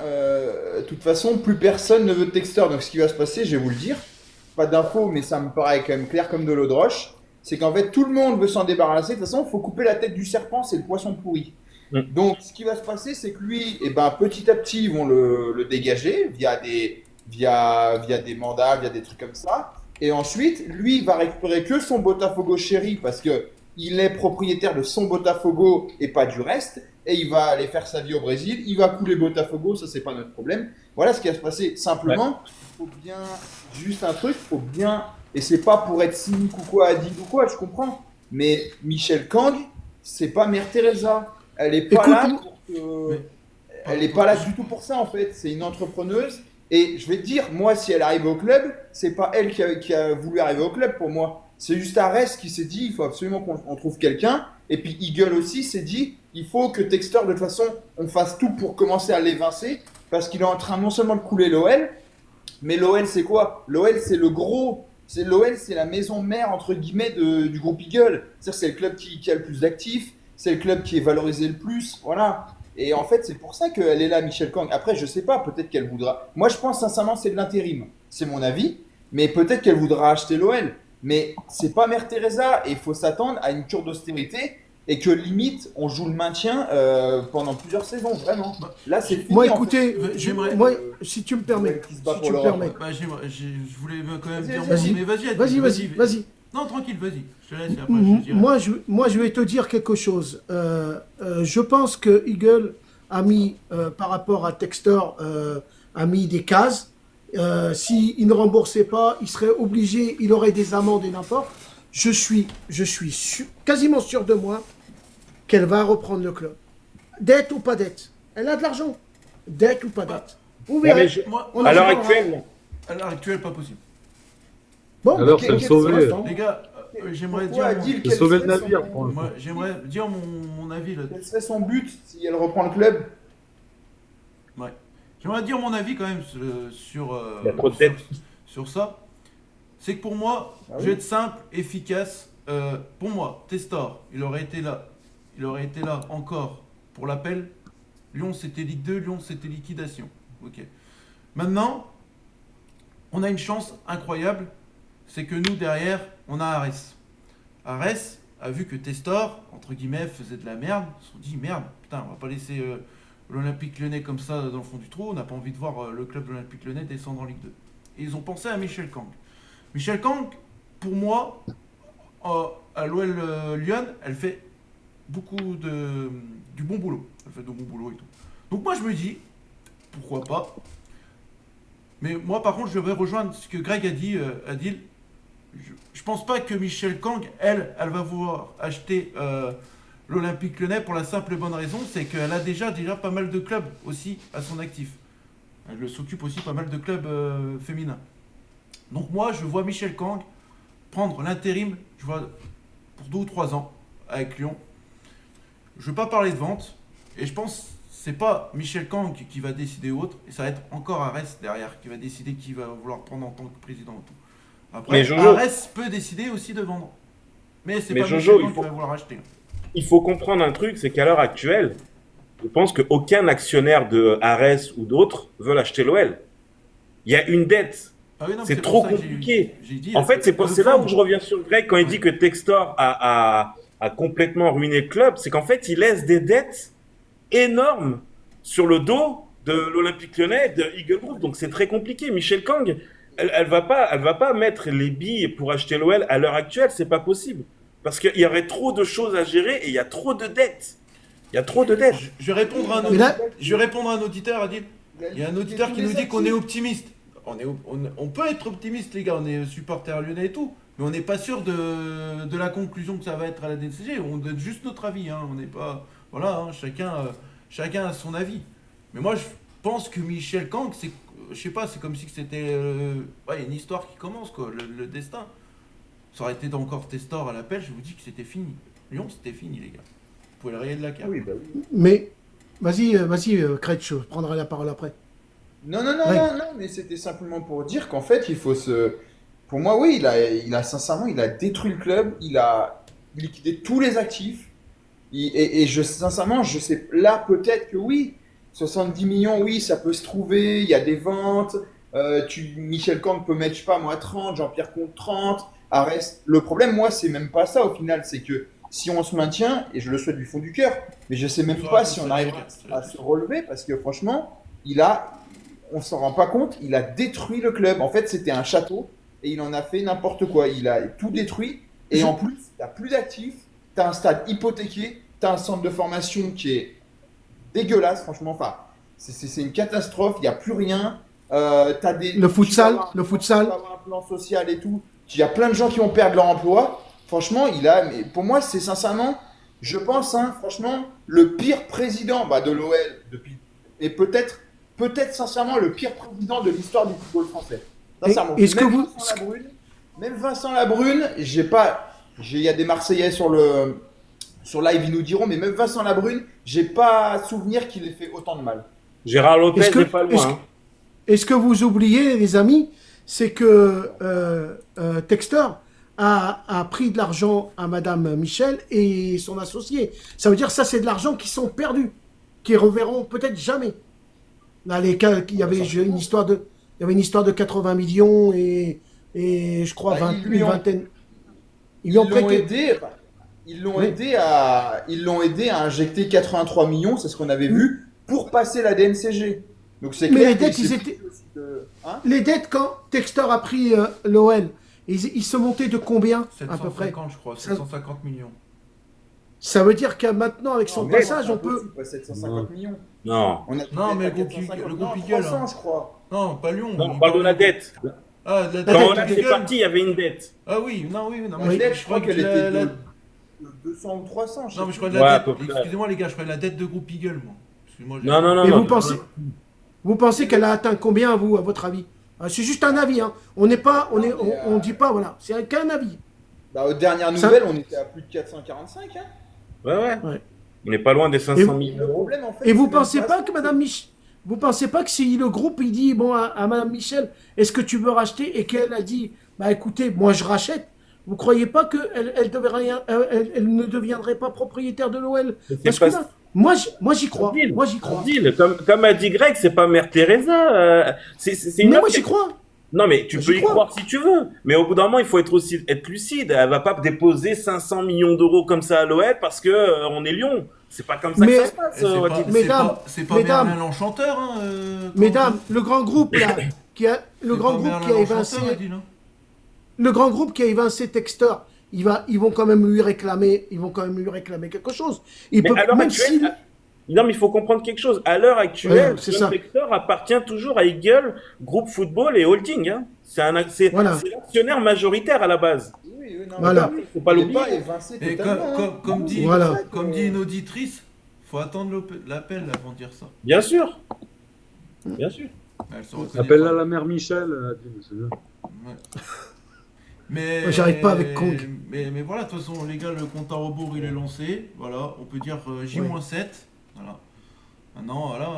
De toute façon, plus personne ne veut de Textor. Donc, ce qui va se passer, je vais vous le dire, pas d'infos, mais ça me paraît quand même clair comme de l'eau de roche, c'est qu'en fait, tout le monde veut s'en débarrasser. De toute façon, il faut couper la tête du serpent, c'est le poisson pourri. Donc, ce qui va se passer, c'est que lui, petit à petit, ils vont le dégager via des mandats, via des trucs comme ça. Et ensuite, lui, il va récupérer que son Botafogo chéri parce que il est propriétaire de son Botafogo et pas du reste. Et il va aller faire sa vie au Brésil. Il va couler Botafogo, ça, c'est pas notre problème. Voilà ce qui va se passer. Simplement, faut bien, juste un truc, faut bien, et c'est pas pour être cynique ou quoi, Adil ou quoi, je comprends. Mais Michel Kang, c'est pas Mère Teresa. Elle est pas là pour elle est pas là du tout pour ça, en fait. C'est une entrepreneuse. Et je vais te dire, moi, si elle arrive au club, c'est pas elle qui a voulu arriver au club pour moi. C'est juste Ares qui s'est dit, il faut absolument qu'on trouve quelqu'un. Et puis Eagle aussi s'est dit, il faut que Textor, de toute façon, on fasse tout pour commencer à l'évincer. Parce qu'il est en train non seulement de couler l'OL, mais l'OL, c'est quoi? L'OL, c'est le gros. L'OL, c'est la maison mère, entre guillemets, du groupe Eagle. C'est-à-dire c'est le club qui a le plus d'actifs. C'est le club qui est valorisé le plus. Voilà. Et en fait, c'est pour ça qu'elle est là, Michel Kang. Après, je sais pas, peut-être qu'elle voudra. Moi, je pense sincèrement, c'est de l'intérim. C'est mon avis. Mais peut-être qu'elle voudra acheter l'OL. Mais c'est pas Mère Teresa. Et il faut s'attendre à une cure d'austérité. Et que limite, on joue le maintien pendant plusieurs saisons, vraiment. Là, c'est fini. Moi, écoutez, j'aimerais- moi, si tu me permets, qui se bat si pour tu me l'Europe. permets. Je voulais quand même Vas-y, dire. vas-y. Mais vas-y, Vas-y. Non, tranquille, vas-y. Je te laisse et après, je dirai. Moi, je vais te dire quelque chose. Je pense que Eagle a mis, par rapport à Textor, a mis des cases. S'il ne remboursait pas, il serait obligé, il aurait des amendes et n'importe. Je suis quasiment sûr de moi qu'elle va reprendre le club. Dette ou pas dette. Elle a de l'argent. Dette ou pas dette. Vous verrez. Moi, On en À l'heure parlera. actuelle, à l'heure actuelle, pas possible. Bon, Alors, quel- c'est le quel sauver. instant Les gars, j'aimerais Pourquoi dire. Adil, C'est quel sauver le serait navire, son- pour le Moi, j'aimerais dire mon avis là. Quel serait son but si elle reprend le club? Ouais. J'aimerais dire mon avis quand même sur, Il y a trop de dettes. sur ça. C'est que pour moi, Ah je oui. vais être simple, efficace. Pour moi, Testor, il aurait été là. Il aurait été là encore pour l'appel. Lyon, c'était Ligue 2. Lyon, c'était liquidation. Ok. Maintenant, on a une chance incroyable. C'est que nous, derrière, on a Ares. Ares a vu que Testor, entre guillemets, faisait de la merde. Ils se sont dit, merde, putain, on va pas laisser l'Olympique Lyonnais comme ça dans le fond du trou. On n'a pas envie de voir le club de l'Olympique Lyonnais descendre en Ligue 2. Et ils ont pensé à Michel Kang. Michel Kang, pour moi, à l'OL Lyon, elle fait du bon boulot. Elle fait de bon boulot et tout. Donc moi, je me dis, pourquoi pas. Mais moi, par contre, je vais rejoindre ce que Greg a dit, Adil. Je pense pas que Michel Kang, elle va vouloir acheter l'Olympique Lyonnais pour la simple et bonne raison, c'est qu'elle a déjà pas mal de clubs aussi à son actif. Elle s'occupe aussi pas mal de clubs féminins. Donc moi, je vois Michel Kang prendre l'intérim, je vois, pour 2 ou 3 ans avec Lyon. Je ne veux pas parler de vente, et je pense que c'est pas Michel Kang qui va décider autre, et ça va être encore Ares derrière qui va décider qui va vouloir prendre en tant que président. Et tout. Après, Mais Jojo- Ares peut décider aussi de vendre. Mais c'est Mais pas Jojo, Michel Kang il faut- qui va vouloir acheter. il faut comprendre un truc, c'est qu'à l'heure actuelle, je pense qu'aucun actionnaire de Ares ou d'autres veut acheter l'OL. Il y a une dette. Ah oui, non, C'est pour trop ça que compliqué. j'ai dit, En fait, c'est là où je reviens sur Greg quand il dit que Textor a complètement ruiné le club. C'est qu'en fait, il laisse des dettes énormes sur le dos de l'Olympique Lyonnais et de Eagle Group. Donc, c'est très compliqué. Michel Kang, elle va pas mettre les billes pour acheter l'OL à l'heure actuelle, c'est pas possible. Parce qu'il y aurait trop de choses à gérer et il y a trop de dettes. Il y a trop de dettes. Je vais répondre à un Mais là- je vais répondre à un auditeur, Adil. Il y a un auditeur qui nous dit qu'on est optimiste. On peut être optimiste, les gars, on est supporters lyonnais et tout, mais on n'est pas sûr de la conclusion que ça va être à la DNCG. On donne juste notre avis, hein. On n'est pas. Voilà, hein, chacun a son avis. Mais moi, je pense que Michel Kang, c'est. Je sais pas, c'est comme si c'était. Ouais, une histoire qui commence, quoi, le destin. Ça aurait été encore Testor à l'appel, je vous dis que c'était fini. Lyon, c'était fini, les gars. Vous pouvez le rayer de la carte. Ah oui, bah oui. Mais vas-y, Kretsch, je prendrai la parole après. Non, Ouais. mais c'était simplement pour dire qu'en fait, il faut se. Pour moi, oui, sincèrement, il a détruit le club, il a liquidé tous les actifs. Sincèrement, je sais, là, peut-être que oui, 70 millions, oui, ça peut se trouver, il y a des ventes. Michel Kang peut mettre, je sais pas, moi, 30, Jean-Pierre Comte 30, Arès. Le problème, moi, c'est même pas ça au final, c'est que si on se maintient, et je le souhaite du fond du cœur, mais je sais même pas si on arrive à se relever, parce que franchement, on s'en rend pas compte, il a détruit le club. En fait, c'était un château et il en a fait n'importe quoi. Il a tout détruit et en plus, t'as plus d'actifs, t'as un stade hypothéqué, t'as un centre de formation qui est dégueulasse, franchement. Enfin, c'est une catastrophe. Il y a plus rien. T'as des Le futsal, tu vas avoir un plan social et tout. Il y a plein de gens qui vont perdre leur emploi. Franchement, mais pour moi, c'est sincèrement, je pense, hein, franchement, le pire président de l'OL depuis et peut-être sincèrement le pire président de l'histoire du football français. Sincèrement. Est-ce que vous- Même Vincent Labrune, il y a des Marseillais sur live, ils nous diront, mais même Vincent Labrune, j'ai pas souvenir qu'il ait fait autant de mal. Gérard Lopez Est-ce que- n'est pas est-ce loin. hein. Et ce que vous oubliez, les amis, c'est que Textor a pris de l'argent à Madame Michel et son associé. Ça veut dire que ça, c'est de l'argent qui sont perdus, qui reverront peut-être jamais. Là, il y avait une histoire de 80 millions et je crois une vingtaine. Ils lui ont prêté. Ils l'ont Oui. aidé à injecter 83 millions, c'est ce qu'on avait vu, pour passer la DNCG. Donc c'est Mais clair les qu'il dettes, s'est ils pris étaient- aussi hein. Les dettes, quand Textor a pris l'OL, ils se montaient de combien à peu près? 750, je crois, 750 millions. Ça veut dire que maintenant, avec son Non, passage, c'est on peut. impossible, pas 750 millions. Non. On a Non, mais à le groupe 450, le non, groupe Eagle, 300, hein. je crois. Non, pas Lyon. Non, on parle de la dette. Ah, la Quand dette on du a fait Eagle. partie, il y avait une dette. Ah oui, non, non, La mais dette, je crois qu'elle que était la... de 200 ou 300. Non, mais je crois de Ouais, la à dette. peu près. Excusez-moi, les gars, je crois de la dette de groupe Eagle, moi. Excuse-moi, j'ai- Non, non, non. Et non. vous pensez qu'elle a atteint combien, vous, à votre avis? C'est juste un avis, hein. On n'est pas, on dit pas, voilà. C'est qu'un avis. Aux dernières Ça- nouvelles, on était à plus de 445. Hein. Ouais, ouais. Ouais. On n'est pas loin des Et 500 vous- millions Le d'euros. problème, en fait, Et vous c'est même pensez pas ça, que Madame vous pensez pas que si le groupe il dit bon à Madame Michel, est-ce que tu veux racheter et qu'elle a dit bah écoutez, moi je rachète. Vous croyez pas qu'elle elle ne deviendrait pas propriétaire de l'OL? C'est Parce pas- que là, moi j'y crois. Deal. Moi j'y crois. Deal. Comme a dit Greg, c'est pas Mère Teresa. C'est une Mais meuf moi qui- j'y crois. Non, mais tu J'y peux y crois. croire si tu veux. Mais au bout d'un moment, il faut être lucide. Elle va pas déposer 500 millions d'euros comme ça à l'OL parce que on est Lyon. C'est pas comme ça Mais- que ça se passe. Et c'est Wadid. pas, Mesdames, c'est pas mesdames. Merlin l'Enchanteur, hein. Mesdames, le grand groupe là, le grand groupe qui a évincé, le grand groupe qui a évincé Textor, ils vont quand même lui réclamer, quelque chose. Il Mais peut à l'heure même actuelle, si non, mais il faut comprendre quelque chose. À l'heure actuelle, Ouais, c'est John ça. Textor appartient toujours à Eagle, groupe football et holding. Hein. C'est Voilà. c'est l'actionnaire majoritaire à la base. Oui, non, Voilà. mais Faut pas il est l'oublier. pas évincé Et totalement, hein. comme dit, Voilà. comme dit une auditrice, faut attendre l'appel avant de dire ça. Bien sûr. Bien sûr. Elle se reconnaît Appelle-la pas. la mère Michel, Adil, c'est bien. Ouais. Mais Moi, j'arrive pas avec Kong. Mais voilà, de toute façon, les gars, le compte à rebours il est lancé. Voilà, on peut dire J-7. Voilà. Maintenant, voilà,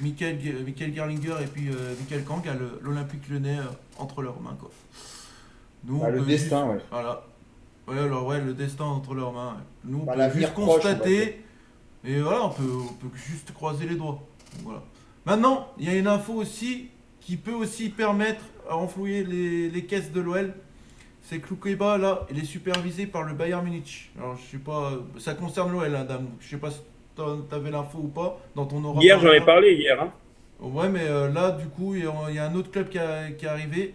Michael Gerlinger et puis Michael Kang a l'Olympique Lyonnais entre leurs mains, quoi. Nous, on Le peut destin, juste- ouais. Voilà. Ouais, alors ouais, le destin entre leurs mains. Ouais. Nous, on peut l'avenir juste proche, on va constater. Et voilà, on peut juste croiser les doigts. Donc, voilà. Maintenant, il y a une info aussi qui peut aussi permettre à renflouer les caisses de l'OL. C'est que Loukeba, là, il est supervisé par le Bayern Munich. Alors, je sais pas, ça concerne l'OL, hein, dame. Je sais pas si t'avais l'info ou pas dans ton aura. Hier, j'en ai parlé hier. Hein. Ouais, mais là, du coup, il y a un autre club qui est arrivé.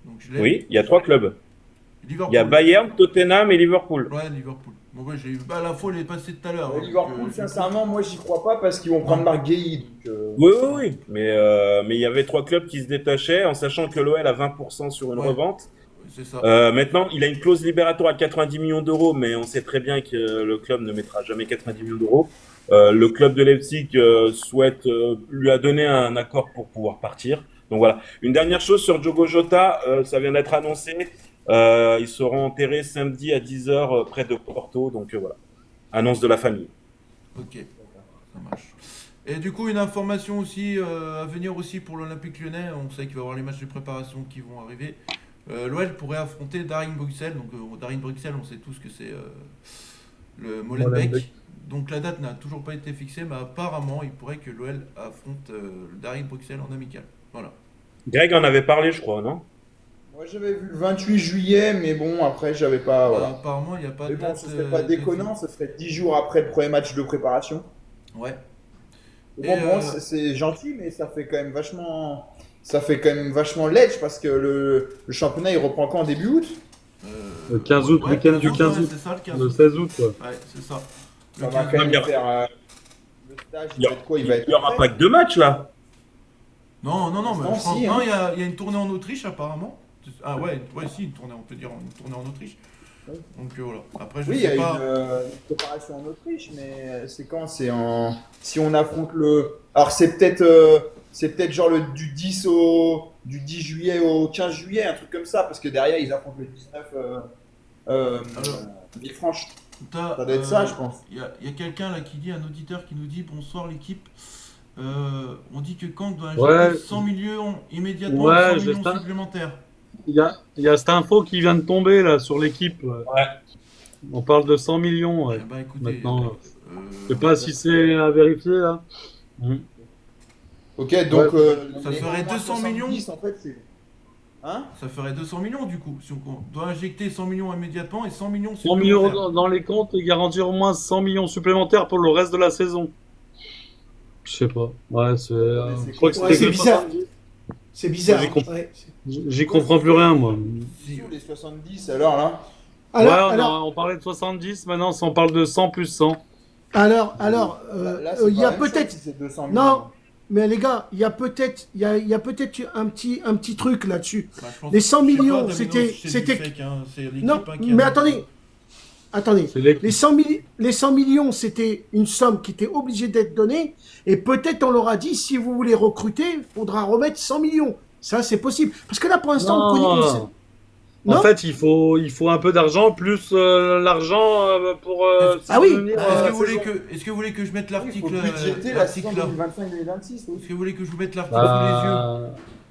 Donc je l'ai. Oui, il y a 3 clubs. Liverpool. Il y a Bayern, Tottenham et Liverpool. Ouais, Liverpool. Bon, ouais, j'ai eu. Bah, l'info, elle est passée tout à l'heure. hein, Liverpool, donc, sincèrement, moi j'y crois pas parce qu'ils vont prendre Marc Guéhi. Oui, oui, oui. Mais il y avait 3 clubs qui se détachaient en sachant que l'OL a 20% sur une Ouais. revente. c'est ça. Maintenant, il a une clause libératoire à 90 millions d'euros, mais on sait très bien que le club ne mettra jamais 90 millions d'euros. Le club de Leipzig lui a donné un accord pour pouvoir partir. Donc voilà. Une dernière chose sur Diogo Jota, ça vient d'être annoncé. Ils seront enterrés samedi à 10h près de Porto. Donc voilà. Annonce de la famille. Ok, ça marche. Et du coup, une information aussi à venir aussi pour l'Olympique Lyonnais. On sait qu'il va y avoir les matchs de préparation qui vont arriver. L'OL pourrait affronter Daring Bruxelles. Donc Daring Bruxelles, on sait tous que c'est le Molenbeek. Molenbeek. Donc la date n'a toujours pas été fixée, mais apparemment, il pourrait que l'OL affronte le Daring Bruxelles en amical. Voilà. Greg en avait parlé, je crois, non? Moi j'avais vu le 28 juillet, mais bon, après j'avais pas. Voilà. Apparemment, il n'y a pas de Mais bon, date. ce serait pas déconnant, ce serait 10 jours après le premier match de préparation. Ouais. Bon, c'est gentil, mais ça fait quand même vachement. Ça fait quand même vachement ledge parce que le championnat il reprend quand en début août. Le 15 août, week-end du 15 août. C'est ça, le 15 Le août. 16 août, quoi. Ouais, c'est ça. Ça Le va 15 quand même bien. faire. Le stage, Il il va être quoi? Il va être. y aura pas que 2 matchs là. Non, mais Non, je pense- si, non, hein. il y a une tournée en Autriche apparemment. Ah ouais, si, une tournée, on peut dire une tournée en Autriche. Oui. Donc voilà. Après, je Oui, il y a sais pas. une préparation en Autriche, mais c'est quand? C'est en. Si on affronte le. Alors c'est peut-être genre du 10 juillet au 15 juillet, un truc comme ça, parce que derrière ils affrontent le 19 Villefranche. Ça doit être ça, je pense. Il y a quelqu'un là qui dit, un auditeur qui nous dit bonsoir l'équipe. On dit que Kang doit injecter Ouais. 100 millions immédiatement, Ouais, 100 millions j'espère. supplémentaires. Il y a cette info qui vient de tomber là sur l'équipe. Ouais. On parle de 100 millions. Ouais. Eh ben, écoutez, Maintenant, je sais pas si c'est à vérifier là. Ok, donc. Ça ferait 200 millions. En fait, c'est. Hein? Ça ferait 200 millions du coup. Si on doit injecter 100 millions immédiatement et 100 millions 100 millions supplémentaires. dans les comptes et garantir au moins 100 millions supplémentaires pour le reste de la saison. Je sais pas. Ouais, c'est. c'est je crois que Ouais, c'était c'est bizarre. 70. C'est bizarre. J'ai compris. Ouais. J'y comprends plus rien moi. Si, Les 70, alors là. On parlait de 70, maintenant on parle de 100 plus 100. Là, c'est il y pas a la même chose peut-être. si c'est 200 millions. Non, mais les gars, il y a peut-être un petit truc là-dessus. bah, je pense- Les 100 je sais pas, millions, Domino, c'était- c'est du fake, hein. C'est l'équipe, Non, hein, qui a- mais attendez. C'est l'équipe. Les 100 millions, c'était une somme qui était obligée d'être donnée. Et peut-être on leur a dit, si vous voulez recruter, il faudra remettre 100 millions. Ça, c'est possible. Parce que là, pour l'instant, on connaît. Non. Non. En fait, il faut un peu d'argent plus l'argent pour. Ah oui. subvenir, Est-ce que la vous voulez saison. est-ce que vous voulez que je mette Il faut l'article budgéter la saison là 2025-2026. Oui. Est-ce que vous voulez que je vous mette l'article sous les yeux? Bah,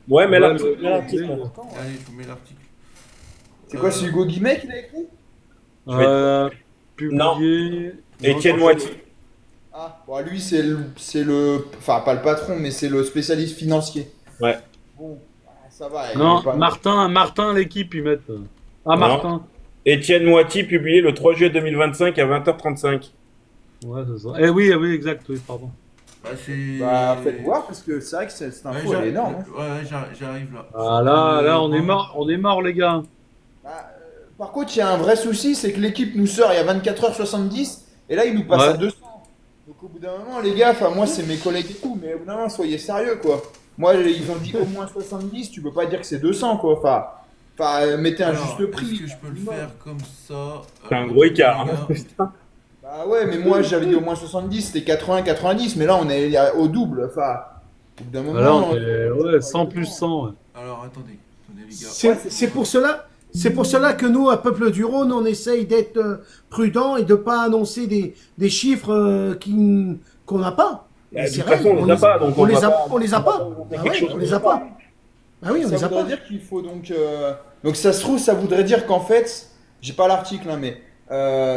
Ouais, mais ouais, là, mais- Allez, je vous mets l'article. C'est quoi, c'est Hugo Guimet qui l'a écrit? publié. Étienne Moiti. Ah, bon, lui, c'est le. Enfin, pas le patron, mais c'est le spécialiste financier. Ouais. Bon, ça va. il Non, est pas- Martin, l'équipe, ils mettent. Ah, Non. Martin. Étienne Moiti, publié le 3 juillet 2025 à 20h35. Ouais, c'est ça. Eh oui, oui, pardon. Bah, c'est. Bah, faites voir, parce que c'est vrai que cette Ouais, info, elle est énorme. hein. Ouais, j'arrive là. Ah là, on est mort, les gars. Bah, par contre, il y a un vrai souci, c'est que l'équipe nous sort il y a 24h70, et là, il nous passe Ouais. à 200. Donc, au bout d'un moment, les gars, enfin, moi, c'est mes collègues et tout, mais au bout d'un moment, soyez sérieux, quoi. Moi, ils ont dit au moins 70, tu peux pas dire que c'est 200, quoi. Enfin, mettez un Alors, juste prix. est-ce que je peux le faire comme ça? C'est un gros écart. les Hein. gars. Putain. Bah ouais, mais moi, j'avais dit au moins 70, c'était 80-90, mais là, on est au double. Enfin, au bout d'un moment. Là, on est, ouais, 100 plus 100. Ouais. Alors, attendez, les gars. C'est pour cela que nous, à Peuple du Rhône, on essaye d'être prudent et de pas annoncer des chiffres qu'on n'a pas. Bah, Et de c'est toute façon, réel, on les a pas, donc on les va a, pas- on les a pas. on fait Ah quelque ouais, chose on les a pas. Ah oui, on les Ça a voudrait pas. dire qu'il faut donc. Donc ça se trouve, ça voudrait dire qu'en fait, j'ai pas l'article, hein, mais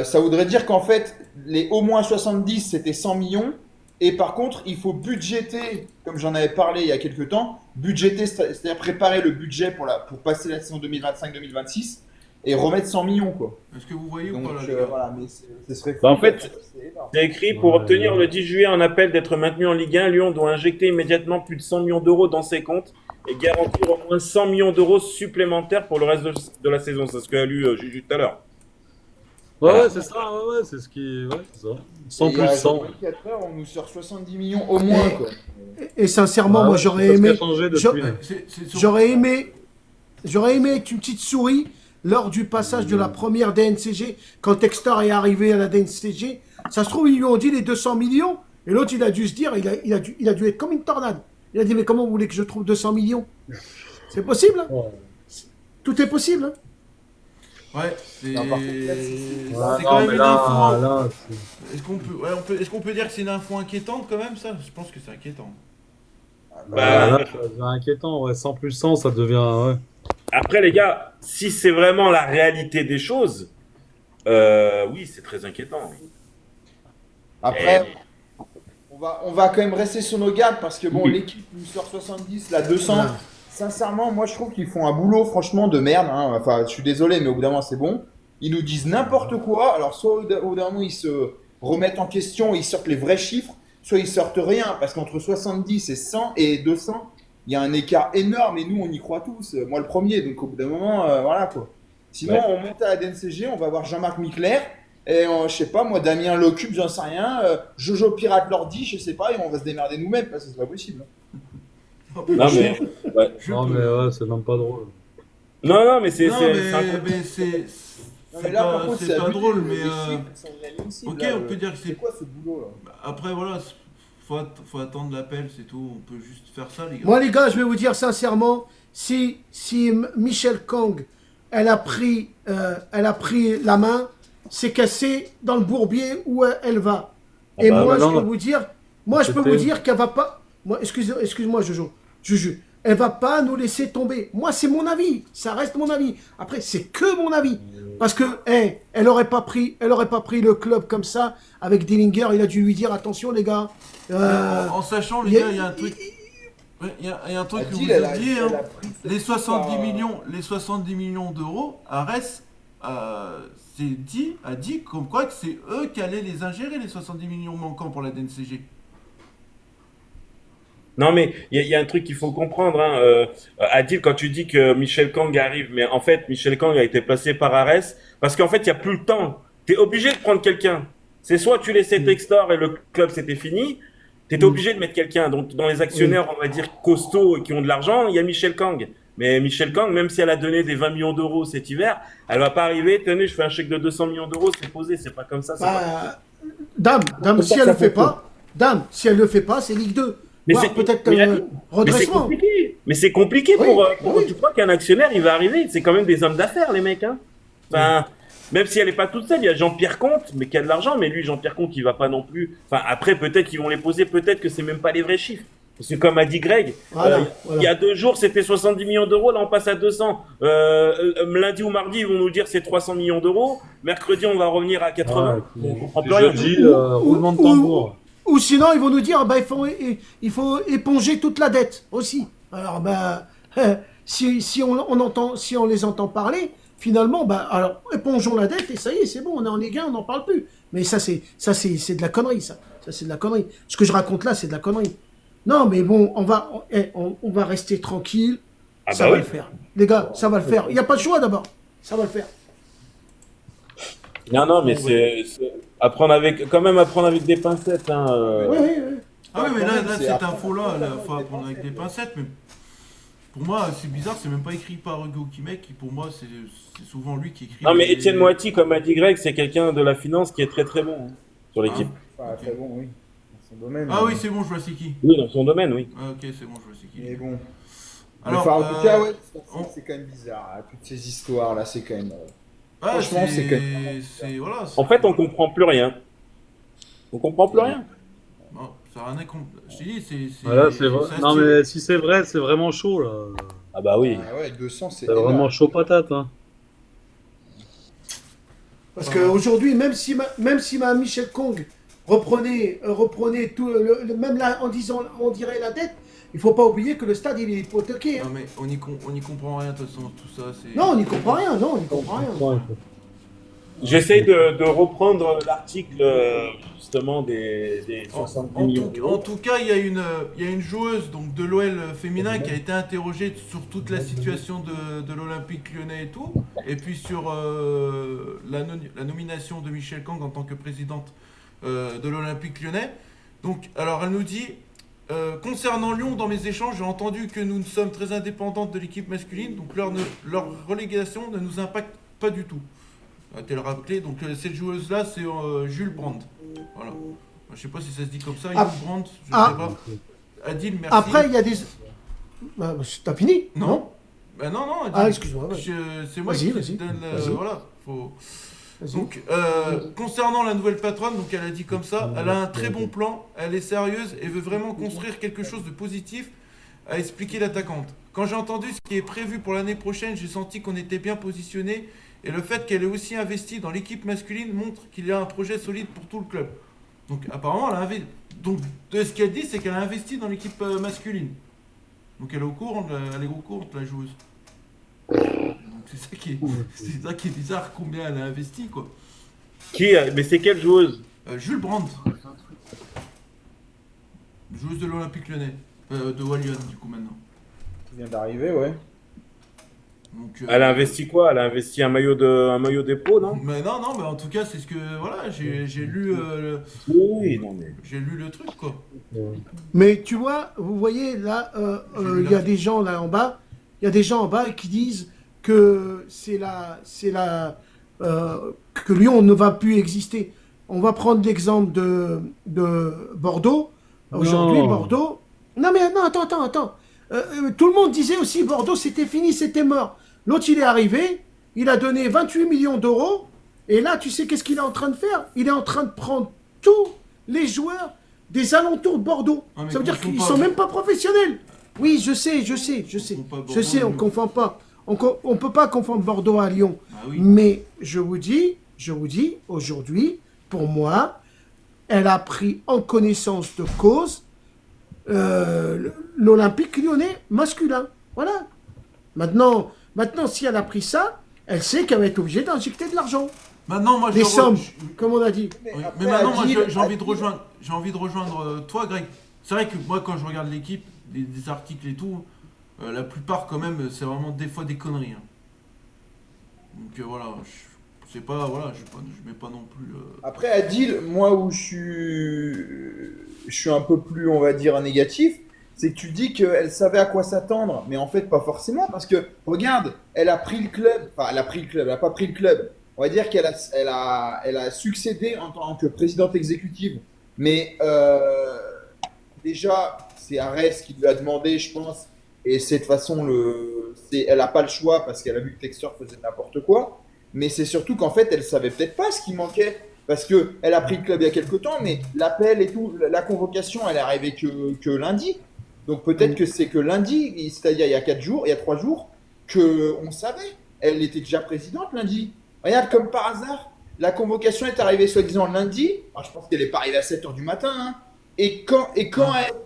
ça voudrait dire qu'en fait, les au moins 70, c'était 100 millions. Et par contre, il faut budgéter, comme j'en avais parlé il y a quelques temps, budgéter, c'est-à-dire préparer le budget pour passer la saison 2025-2026. et remettre 100 millions, quoi. Est-ce que vous voyez Donc ou pas là, les gars voilà, mais ce serait fou. Bah, en fait, C'est énorme. C'est écrit pour Ouais, obtenir ouais. le 10 juillet un appel d'être maintenu en Ligue 1. Lyon doit injecter immédiatement plus de 100 millions d'euros dans ses comptes et garantir au moins 100 millions d'euros supplémentaires pour le reste de la saison. C'est ce qu'a lu Juju tout à l'heure. Ouais, Voilà. ouais, c'est ça, ouais, c'est ce qui. Ouais, c'est ça. 100 Et plus 100. 24 heures, on nous sort 70 millions au moins, quoi. Et sincèrement, Ah moi ouais, j'aurais c'est ce qui a aimé, changé je- depuis. C'est sur- j'aurais aimé être une petite souris lors du passage de la première DNCG, quand Textor est arrivé à la DNCG. Ça se trouve, ils lui ont dit les 200 millions, et l'autre il a dû se dire, il a dû être comme une tornade. Il a dit, mais comment vous voulez que je trouve 200 millions? C'est possible, hein. Ouais. Tout est possible, hein. Ouais, c'est Non, par contre, là, c'est- quand non, même mais une là, info. Hein. là, c'est- Est-ce qu'on peut dire que c'est une info inquiétante quand même ça? Je pense que c'est inquiétant. Bah, là, ça devient inquiétant. Ouais. 100 plus 100, ça devient. Ouais. Après, les gars, si c'est vraiment la réalité des choses, oui, c'est très inquiétant. oui. Après, on va quand même rester sur nos gardes parce que bon, Oui. l'équipe nous sort 70, la 200. Sincèrement, moi je trouve qu'ils font un boulot franchement de merde. Hein. Enfin, je suis désolé, mais au bout d'un moment c'est bon. Ils nous disent n'importe quoi. Alors soit au bout d'un moment ils se remettent en question, ils sortent les vrais chiffres, soit ils sortent rien parce qu'entre 70 et 100 et 200, il y a un écart énorme et nous on y croit tous. Moi le premier, donc au bout d'un moment, voilà quoi. Sinon Ouais. on monte à la DNCG, on va voir Jean-Marc Micler. Et je sais pas, moi, Damien Locup, j'en sais rien. Jojo Pirate Lordi, je sais pas, et on va se démerder nous-mêmes parce que c'est pas possible. Non, mais, ouais. Je Non, peux. mais ouais, c'est même pas drôle. non, mais c'est Non, c'est un mais c'est Non, mais là, par contre, c'est pas abusé, drôle, les mais chiffres sont inadmissibles, ok, là, on peut dire que c'est c'est. quoi ce boulot là? Après voilà, faut attendre l'appel, c'est tout. On peut juste faire ça, les gars. Moi, les gars, je vais vous dire sincèrement, si Michel Kang, elle a pris la main, c'est qu'elle sait dans le bourbier où elle va. Ah Et bah, moi, je maintenant, peux vous dire, qu'elle va pas. Moi, excuse-moi, Jojo, Juju, elle va pas nous laisser tomber. Moi, c'est mon avis, ça reste mon avis. Après, c'est que mon avis, parce que, elle aurait pas pris le club comme ça avec Dillinger. Il a dû lui dire attention, les gars. En sachant, les il y a- gars, il y a un truc. Il y a un truc que Adil, vous elle a- oubliez, elle a hein. pris cette Les 70 par- millions, les 70 millions d'euros, Arès a dit comme quoi que c'est eux qui allaient les ingérer, les 70 millions manquants pour la DNCG. Non, mais il y a un truc qu'il faut comprendre. Hein. Adil, quand tu dis que Michel Kang arrive, mais en fait, Michel Kang a été placé par Arès parce qu'en fait, il n'y a plus le temps. Tu es obligé de prendre quelqu'un. C'est soit tu laissais Textor et le club, c'était fini. Tu étais obligé de mettre quelqu'un. Donc, dans les actionnaires, on va dire, costauds et qui ont de l'argent, il y a Michel Kang. Mais Michel Kang, même si elle a donné des 20 millions d'euros cet hiver, elle va pas arriver. Tenez, je fais un chèque de 200 millions d'euros, c'est posé. C'est pas comme ça. c'est pas- Dame, si elle le fait pas, c'est Ligue 2. Mais Voire c'est- peut-être mais euh, Mais c'est redressement. compliqué. Mais c'est compliqué Oui, pour oui. tu crois qu'un actionnaire, il va arriver. C'est quand même des hommes d'affaires, les mecs. Hein. Enfin, même si elle n'est pas toute seule, il y a Jean-Pierre Comte, mais qui a de l'argent. Mais lui, Jean-Pierre Comte, il va pas non plus. Enfin, après, peut-être qu'ils vont les poser. Peut-être que c'est même pas les vrais chiffres. Parce que comme a dit Greg, Voilà, il y a 2 jours, c'était 70 millions d'euros. Là, on passe à 200. Lundi ou mardi, ils vont nous dire c'est 300 millions d'euros. Mercredi, on va revenir à 80. Ouais, on comprend plus Et rien. jeudi, roulement de tambour. Ou sinon, ils vont nous dire, bah, il faut éponger toute la dette aussi. Alors, bah, si on les entend parler, finalement, bah, alors, épongeons la dette et ça y est, c'est bon, on est en Ligue 1, on n'en parle plus. Mais ça, c'est de la connerie, ça. Ça, c'est de la connerie. Ce que je raconte là, c'est de la connerie. Non, mais bon, on va rester tranquille. Ah Ça bah va oui. le faire. Les gars, ça va le faire. Il n'y a pas de choix d'abord. Ça va le faire. Non, mais c'est apprendre quand même apprendre avec des pincettes. Hein, Oui. Ah oui, mais là, C'est cette après- info-là, il faut apprendre avec des pincettes. Mais pour moi, c'est bizarre, c'est même pas écrit par Hugo Kimek. Pour moi, c'est souvent lui qui écrit. Non, mais les- Étienne Moiti, comme a dit Greg, c'est quelqu'un de la finance qui est très très bon hein, sur l'équipe. Enfin, très bon, oui. Dans son domaine. Ah oui, c'est bon, je vois c'est qui. Oui, dans son domaine, oui. Ah, ok, c'est bon, je vois c'est qui. Mais bon. Alors, Enfin, en tout cas, ouais, on- c'est quand même bizarre. Hein, toutes ces histoires là, c'est quand même. Ah, franchement, c'est que- voilà. En fait, on comprend plus rien. On comprend plus rien. Bon, ça n'a rien à je t'ai dit, c'est. Voilà, c'est vrai. un Non, style. mais si c'est vrai, c'est vraiment chaud, là. Ah bah oui. Ah ouais, 200, c'est C'est vraiment énorme. chaud patate, hein. Parce qu'aujourd'hui, même si Michel Kong reprenait tout, même là, en disant, on dirait la dette, Il faut pas oublier que le stade, il est hypothéqué. Hein. Non mais on y comprend rien de toute façon, tout ça c'est... Non, on n'y comprend rien, non, on n'y comprend rien. J'essaye de reprendre l'article justement des 70 millions En tout cas, il y a une joueuse donc, de l'OL féminin qui a été interrogée sur toute la situation de l'Olympique lyonnais et tout, et puis sur la nomination de Michel Kang en tant que présidente de l'Olympique lyonnais. Donc, alors elle nous dit, concernant Lyon, dans mes échanges, j'ai entendu que nous sommes très indépendantes de l'équipe masculine, donc leur relégation ne nous impacte pas du tout. A-t-elle rappelé. Donc cette joueuse-là, c'est Jules Brandt. Voilà. Je sais pas si ça se dit comme ça, Jules Brandt, je sais pas. Adil, merci. Après, il y a des... t'as fini? Non. Ben non, Adil. Ah, excuse-moi. Ouais. C'est moi Vas-y, qui donne... voilà, faut... Vas-y. Donc, concernant la nouvelle patronne, donc elle a dit comme ça, elle a un très bon plan, elle est sérieuse et veut vraiment construire quelque chose de positif, a expliqué l'attaquante. Quand j'ai entendu ce qui est prévu pour l'année prochaine, j'ai senti qu'on était bien positionné et le fait qu'elle ait aussi investi dans l'équipe masculine montre qu'il y a un projet solide pour tout le club. Donc apparemment, donc de ce qu'elle dit, c'est qu'elle a investi dans l'équipe masculine. Donc elle est au courant, elle est au courant de la joueuse. Donc c'est ça qui est bizarre, combien elle a investi quoi. Mais c'est quelle joueuse? Jules Brandt. Joueuse de l'Olympique lyonnais. De Walion du coup maintenant. Qui vient d'arriver, ouais. Donc, Elle a investi quoi? Elle a investi un maillot des pros, non? Mais non, mais en tout cas, c'est ce que. Voilà, j'ai lu. Oui, non, mais. J'ai lu le truc, quoi. Mais tu vois, vous voyez, là, il y a des gens là en bas, il y a des gens en bas qui disent que que Lyon ne va plus exister. On va prendre l'exemple de Bordeaux. Aujourd'hui, Bordeaux. Non, mais non, attends. Tout le monde disait aussi Bordeaux, c'était fini, c'était mort. L'autre, il est arrivé, il a donné 28 millions d'euros, et là, tu sais qu'est-ce qu'il est en train de faire? Il est en train de prendre tous les joueurs des alentours de Bordeaux. Ah, ça veut dire qu'ils sont même pas professionnels. Oui, je sais. Je sais, on confond pas. On peut pas confondre Bordeaux à Lyon. Ah, oui. Mais je vous dis, aujourd'hui, pour moi, elle a pris en connaissance de cause l'Olympique lyonnais masculin. Voilà. Maintenant, si elle a pris ça, elle sait qu'elle va être obligée d'injecter de l'argent. Maintenant, moi, Des sommes, comme on a dit. Oui. Mais maintenant, moi, j'ai envie de rejoindre toi, Greg. C'est vrai que moi, quand je regarde l'équipe, des articles et tout, la plupart, quand même, c'est vraiment des fois des conneries. Hein. Donc voilà, je mets pas non plus. Après, Adil, moi où je suis un peu plus, on va dire, négatif, c'est que tu dis qu'elle savait à quoi s'attendre, mais en fait, pas forcément, parce que, regarde, elle a pris le club, enfin, elle a pas pris le club, on va dire qu'elle a succédé en tant que présidente exécutive, mais déjà, c'est Arès qui lui a demandé, je pense, et c'est de toute façon, elle n'a pas le choix, parce qu'elle a vu que Textor faisait n'importe quoi, mais c'est surtout qu'en fait, elle savait peut-être pas ce qui manquait. Parce qu'elle a pris le club il y a quelques temps, mais l'appel et tout, la convocation, elle est arrivée que lundi. Donc peut-être que c'est que lundi, c'est-à-dire il y a 3 jours, qu'on savait. Elle était déjà présidente lundi. Regarde, comme par hasard, la convocation est arrivée soi-disant lundi. Alors, je pense qu'elle n'est pas arrivée à 7h du matin. Hein. Et quand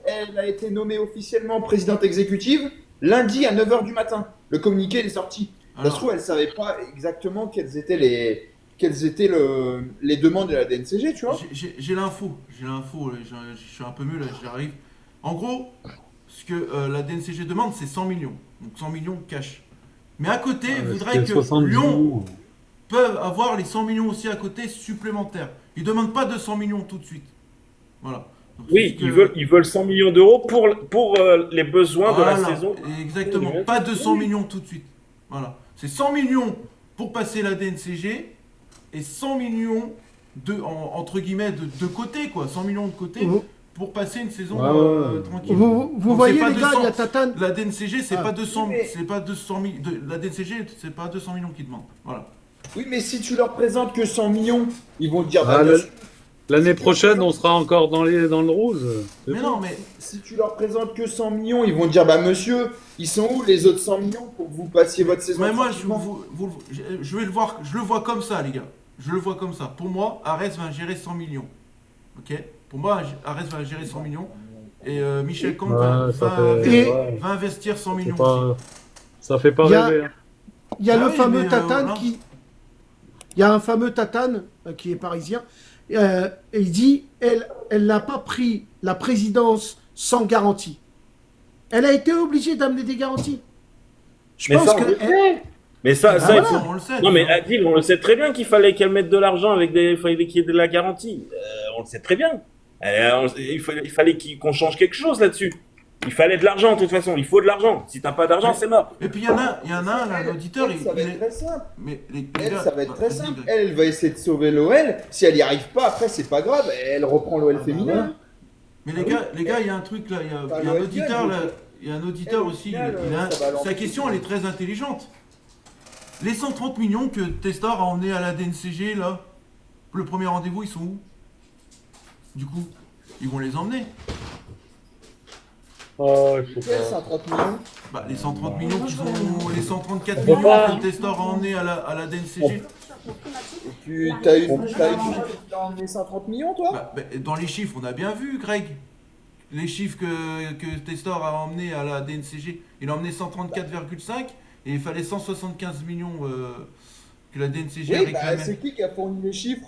elle a été nommée officiellement présidente exécutive, lundi à 9h du matin. Le communiqué est sorti. Ça se trouve, elle ne savait pas exactement quelles étaient les demandes de la DNCG, tu vois. J'ai l'info, je suis un peu mieux là, j'arrive. En gros, ce que la DNCG demande, c'est 100 millions. Donc 100 millions cash. Mais à côté, il voudrait que Lyon peuvent avoir les 100 millions aussi à côté supplémentaires. Ils ne demandent pas 200 millions tout de suite. Voilà. Donc, oui, ils veulent 100 millions d'euros pour les besoins de la saison. Exactement, pas 200 millions tout de suite. Voilà. C'est 100 millions pour passer la DNCG et 100 millions entre guillemets de côté, quoi. 100 millions de côté pour passer une saison tranquille. Vous voyez les gars, il y a Tatane. La DNCG, c'est pas 200 la DNCG, c'est pas 200 millions qu'ils demandent. Voilà. Oui, mais si tu leur présentes que 100 millions, ils vont te dire l'année prochaine, on sera encore dans le rouge. Mais non, mais si tu leur présentes que 100 millions, ils vont te dire bah monsieur, ils sont où les autres 100 millions pour que vous passiez votre saison? Mais moi, je le vois comme ça, les gars. Je le vois comme ça. Pour moi, Arès va gérer 100 millions. Ok? Pour moi, Arès va gérer 100 millions. Et Michel Kang Ouais, ça fait- Et- ouais, va investir 100 c'est millions. pas- ça fait pas Il y a- rêver. Hein. Il y a Ah le oui, fameux mais, Tatane voilà. qui. Il y a un fameux Tatane qui est parisien. Et il dit elle n'a pas pris la présidence sans garantie. Elle a été obligée d'amener des garanties. Je Mais pense ça, on que. le sait. Mais ça, Ah, ça, il voilà. faut. On le sait. Non, mais Adil, on le sait très bien qu'il fallait qu'elle mette de l'argent avec des, il fallait qu'il y ait de la garantie. On le sait très bien. Il fallait qu'on change quelque chose là-dessus. Il fallait de l'argent de toute façon. Il faut de l'argent. Si t'as pas d'argent, c'est mort. Et puis il y en a un là, l'auditeur, Elle, il, ça va il être est. très simple. Mais les Elle, gars, ça va être très vas-y, simple. Greg. Elle va essayer de sauver l'OL. Si elle n'y arrive pas, après, c'est pas grave. Elle reprend l'OL féminin. voilà. Mais les gars, il y a un truc là, il y a Bah, il y a un le auditeur final, là, il y a un auditeur au aussi. final, il a- ça va sa question, elle est très intelligente. Les 130 millions que Testor a emmenés à la DNCG là, le premier rendez-vous, ils sont où? Du coup, ils vont les emmener. Oh, je sais Quel pas. 130 millions? Bah, les 130 millions qu'ils ont, les 134 On peut millions pas. que Testor a emmenés à la DNCG. Tu as une chiffre qui a emmené 130 millions, toi? Bah, dans les chiffres, on a bien vu, Greg. Les chiffres que Testor a emmenés à la DNCG. Il a emmené 134,5 et il fallait 175 millions que la DNCG Oui, bah, réclamait. c'est qui a fourni les chiffres?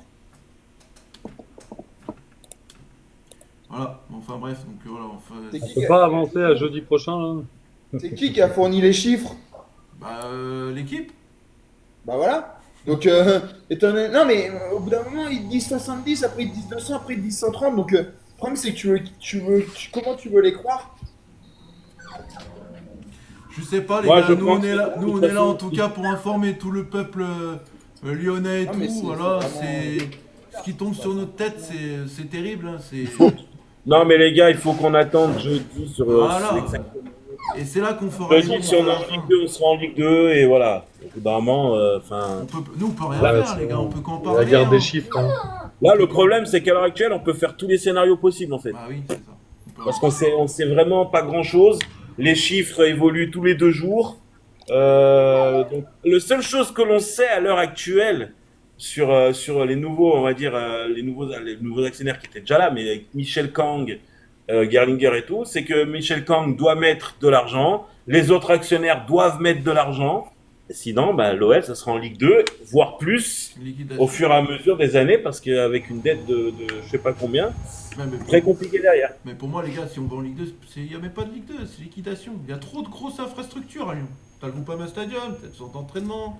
Voilà, enfin bref, donc voilà. C'est On qui peut qui a- pas avancer à jeudi prochain. Là. C'est qui a fourni les chiffres? Bah, l'équipe. Bah voilà. Donc, non mais au bout d'un moment, ils te disent 70, après ils te disent 200, après ils te disent 130. Donc, le problème c'est que comment tu veux les croire? Je sais pas, les Moi, gars, je nous pense on est là, que, nous de on toute est là en façon, tout cas pour informer tout le peuple lyonnais et Ah, mais tout. c'est Voilà, vraiment- c'est ce qui tombe sur notre tête, c'est terrible. Hein, c'est Non, mais les gars, il faut qu'on attende jeudi sur. Voilà. sur exactement. et c'est là qu'on fera. Jeudi, si on est en Ligue 2, on sera en Ligue 2 et voilà. Au bout d'un moment, enfin. Nous on peut rien Ouais, faire, c'est les gars, bon. on peut qu'en La parler. guerre hein. des chiffres. Hein. Là, le problème, c'est qu'à l'heure actuelle, on peut faire tous les scénarios possibles en fait. Bah oui, c'est ça. On peut- Parce on sait vraiment pas grand chose. Les chiffres évoluent tous les 2 jours. Donc, la seule chose que l'on sait à l'heure actuelle sur les nouveaux, on va dire, les nouveaux actionnaires qui étaient déjà là, mais avec Michel Kang, Gerlinger et tout, c'est que Michel Kang doit mettre de l'argent, les autres actionnaires doivent mettre de l'argent. Sinon, bah, l'OL, ça sera en Ligue 2, voire plus, Une liquidation. au fur et à mesure des années, parce qu'avec une dette de je sais pas combien, Ouais, mais, très compliqué derrière. mais pour moi, les gars, si on va en Ligue 2, il n'y a même pas de Ligue 2, c'est liquidation. Il y a trop de grosses infrastructures à Lyon. T'as le Groupama Stadium, t'as le centre d'entraînement,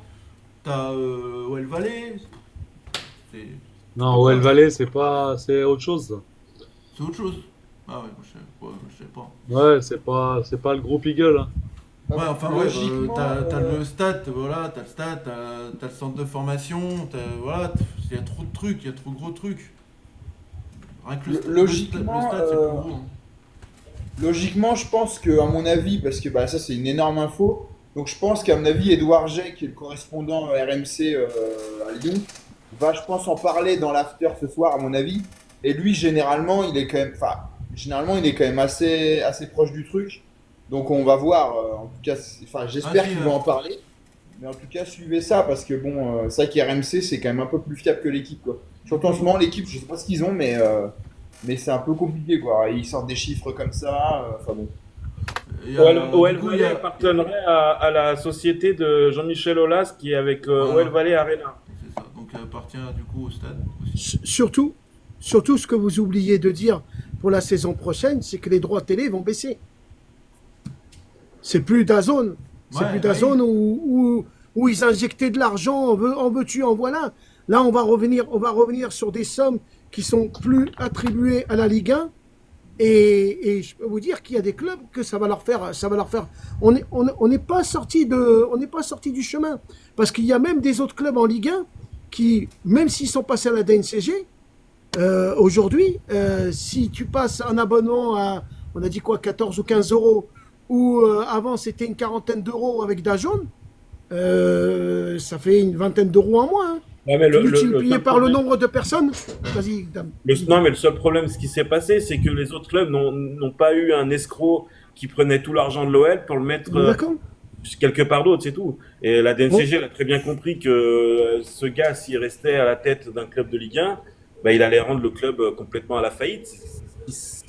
t'as OL Valley. C'est Non, OL Valley, c'est pas, c'est autre chose. Ça. c'est autre chose. Ah ouais, je sais pas. Ouais, c'est pas le groupe Eagle. Hein. Ouais, enfin, ouais, Logiquement, t'as le stade, voilà, t'as le stade, t'as le centre de formation, voilà, il y a trop de trucs, il y a trop de gros trucs. Rien que Logiquement, le stade, c'est le plus gros. Hein. Logiquement, je pense que, à mon avis, parce que bah, ça c'est une énorme info, donc je pense qu'à mon avis, Edouard Jay, qui est le correspondant RMC à Lyon, va, je pense, en parler dans l'after ce soir, à mon avis. Et lui, généralement, il est quand même, assez proche du truc. Donc on va voir. En tout cas, j'espère Ah, si, qu'il va en parler. Mais en tout cas, suivez ça parce que bon, c'est vrai qu'RMC c'est quand même un peu plus fiable que l'équipe, quoi. Surtout en ce moment, l'équipe, je sais pas ce qu'ils ont, mais c'est un peu compliqué, quoi. Ils sortent des chiffres comme ça. Enfin bon. Il y a- OL du coup, il y Valley a- appartiendrait à la société de Jean-Michel Aulas qui est avec Voilà. OL Valley Arena. C'est ça, donc elle appartient du coup au stade aussi. Surtout, ce que vous oubliez de dire pour la saison prochaine, c'est que les droits télé vont baisser. C'est plus DAZN. C'est Ouais, plus bah DAZN où ils injectaient de l'argent, en veux-tu, en voilà. Là, on va revenir sur des sommes qui sont plus attribuées à la Ligue 1. Et je peux vous dire qu'il y a des clubs que ça va leur faire. On n'est pas sorti du chemin, parce qu'il y a même des autres clubs en Ligue 1 qui, même s'ils sont passés à la DNCG, aujourd'hui, si tu passes un abonnement à, on a dit quoi, 14 ou 15 euros, ou avant c'était une quarantaine d'euros avec DAZN, ça fait une vingtaine d'euros en moins. Hein. Ouais, mais Multiplié seul par le problème- nombre de personnes. Vas-y, dame. Non, mais le seul problème, ce qui s'est passé, c'est que les autres clubs n'ont pas eu un escroc qui prenait tout l'argent de l'OL pour le mettre D'accord. quelque part d'autre, c'est tout. Et la DNCG, elle a très bien compris que ce gars, s'il restait à la tête d'un club de Ligue 1, bah, il allait rendre le club complètement à la faillite. ce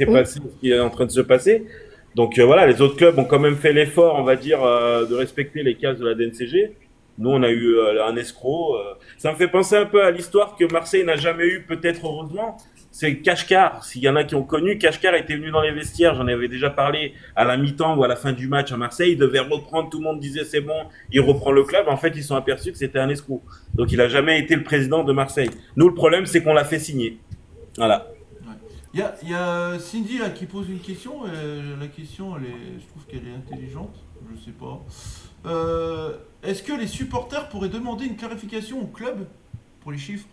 qui est en train de se passer. Donc voilà, les autres clubs ont quand même fait l'effort, on va dire, de respecter les cases de la DNCG. Nous, on a eu un escroc. Ça me fait penser un peu à l'histoire que Marseille n'a jamais eu, peut-être heureusement. C'est Kashkar. S'il y en a qui ont connu, Kashkar était venu dans les vestiaires. J'en avais déjà parlé à la mi-temps ou à la fin du match à Marseille. Il devait reprendre. Tout le monde disait c'est bon, il reprend le club. En fait, ils sont aperçus que c'était un escroc. Donc, il a jamais été le président de Marseille. Nous, le problème, c'est qu'on l'a fait signer. Voilà. Il y a Cindy là, qui pose une question. La question, je trouve qu'elle est intelligente. Je sais pas. Est-ce que les supporters pourraient demander une clarification au club pour les chiffres?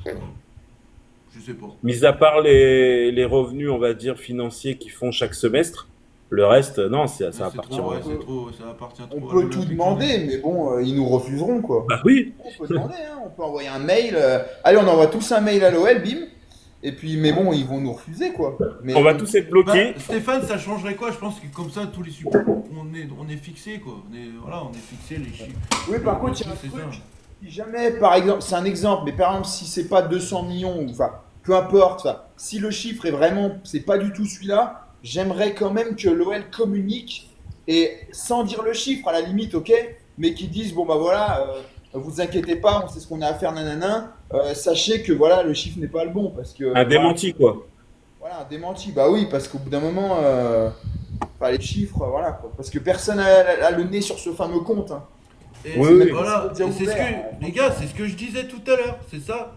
Je sais pas. Mis à part les revenus, on va dire, financiers qu'ils font chaque semestre, le reste, non, ça appartient. Ça appartient trop. On peut tout demander, mais bon, ils nous refuseront, quoi. Bah oui. On peut demander, hein, on peut envoyer un mail. Allez, on envoie tous un mail à l'OL, bim. Et puis, mais bon, ils vont nous refuser, quoi. Mais On va tous être bloqués. Stéphane, ça changerait quoi? Je pense que comme ça, tous les supporters, on est fixé, quoi. On est fixé les chiffres. oui, par contre, il y a un C'est truc. ça. Si jamais, par exemple, c'est un exemple, mais par exemple, si c'est pas 200 millions, enfin, peu importe, enfin, si le chiffre est vraiment, c'est pas du tout celui-là, j'aimerais quand même que l'OL communique et sans dire le chiffre à la limite, ok, mais qu'ils disent bon bah voilà, vous inquiétez pas, on sait ce qu'on a à faire, nanana, sachez que voilà, le chiffre n'est pas le bon parce que Un démenti, quoi. voilà, un démenti, bah oui, parce qu'au bout d'un moment, enfin, les chiffres, voilà quoi, parce que personne a le nez sur ce fameux compte. Hein. Et Oui. voilà, C'est et c'est ce ouvert. que, les gars, c'est ce que je disais tout à l'heure, c'est ça.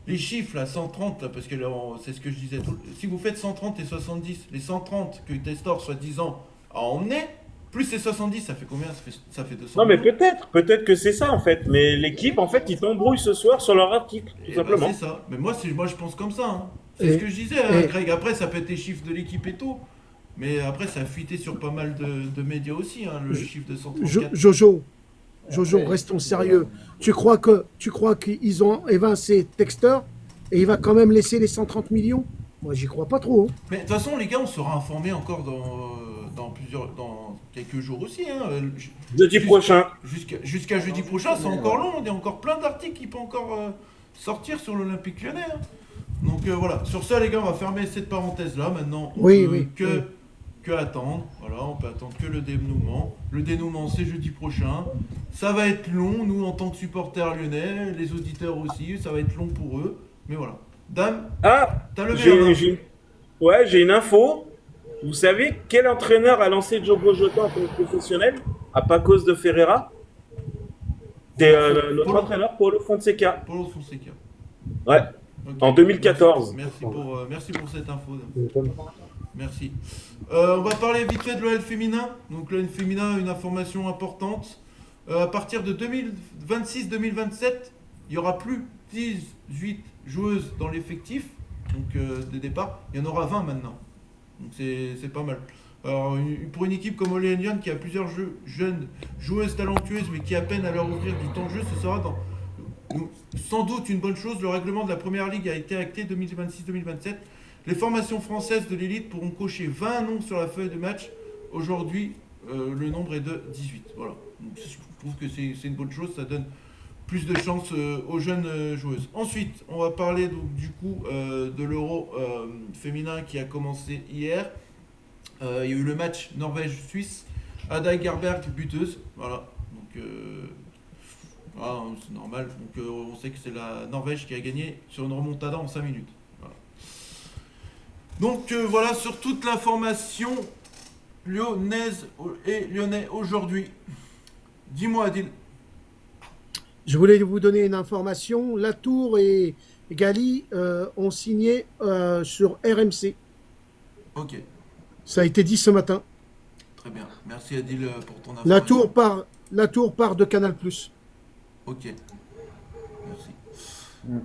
Les chiffres, là, 130, là, parce que là, c'est ce que je disais tout. Si vous faites 130 et 70, les 130 que Testor, soi-disant, a emmené, plus les 70, ça fait combien? Ça fait 200. Non, mais peut-être que c'est ça, en fait. Mais l'équipe, en fait, ils t'embrouillent ce soir sur leur article, tout Eh ben, simplement. c'est ça. Mais moi, je pense comme ça. Hein. C'est ce que je disais, hein, Greg. Après, ça peut être les chiffres de l'équipe et tout. Mais après, ça a fuité sur pas mal de médias aussi, hein, le chiffre de 134. Jojo, restons sérieux. Tu crois qu'ils ont évincé Texter et il va quand même laisser les 130 millions? Moi, j'y crois pas trop. Hein. Mais de toute façon, les gars, on sera informés encore dans quelques jours aussi. Hein. Jeudi prochain. Jusqu'à jeudi prochain, c'est encore long. Il y a encore plein d'articles qui peuvent encore sortir sur l'Olympique Lyonnais. Hein. Donc voilà. Sur ça, les gars, on va fermer cette parenthèse-là. Maintenant, on peut que attendre. Voilà, on peut attendre que le dénouement. Le dénouement, c'est jeudi prochain. Ça va être long, nous, en tant que supporters lyonnais, les auditeurs aussi, ça va être long pour eux. Mais voilà. Dame, Ah, t'as le meilleur. j'ai une info. Vous savez quel entraîneur a lancé Diogo Jota en tant que professionnel? À pas cause de Ferreira? C'est notre entraîneur, Paulo Fonseca. Paulo Fonseca. Ouais, Ok. en 2014. Merci pour cette info. Dame. Merci. On va parler vite fait de l'OL féminin. Donc l'OL féminin, une information importante. À partir de 2026-2027, il n'y aura plus 18 joueuses dans l'effectif donc de départ. Il y en aura 20 maintenant. Donc c'est pas mal. Alors pour une équipe comme Ole Lyon qui a plusieurs jeunes joueuses talentueuses mais qui a peine à leur ouvrir du temps de jeu, ce sera sans doute une bonne chose. Le règlement de la première ligue a été acté 2026-2027. Les formations françaises de l'élite pourront cocher 20 noms sur la feuille de match. Aujourd'hui, le nombre est de 18. Voilà. Donc, je trouve que c'est une bonne chose. Ça donne plus de chance aux jeunes joueuses. Ensuite, on va parler donc, du coup de l'Euro féminin qui a commencé hier. Il y a eu le match Norvège-Suisse. Ada Gerberg, buteuse. Voilà. Donc, voilà, c'est normal. Donc, on sait que c'est la Norvège qui a gagné sur une remontada en 5 minutes. Donc voilà sur toute l'information lyonnaise et lyonnais aujourd'hui. Dis-moi Adil. Je voulais vous donner une information. Latour et Gali ont signé sur RMC. Ok, Ça a été dit ce matin. très bien. Merci Adil pour ton information. Latour part de Canal+. Ok, merci.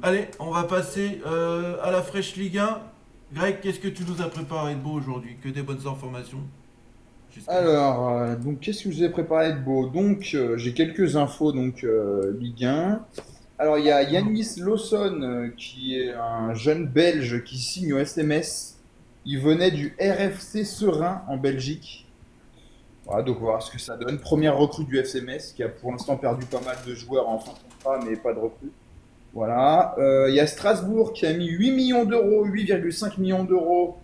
Allez, on va passer à la fraîche Ligue 1. Greg, qu'est-ce que tu nous as préparé de beau aujourd'hui? Que des bonnes informations. Alors, donc, qu'est-ce que je vous ai préparé de beau? Donc, j'ai quelques infos, donc, Ligue 1. Alors, il y a Yanis Lawson, qui est un jeune Belge qui signe au SMS. Il venait du RFC Serein en Belgique. Voilà, donc, on va voir ce que ça donne. Première recrue du FCMS, qui a pour l'instant perdu pas mal de joueurs en fin de contrat, mais pas de recrue. Voilà. Il y a Strasbourg qui a mis 8 millions d'euros, 8,5 millions d'euros,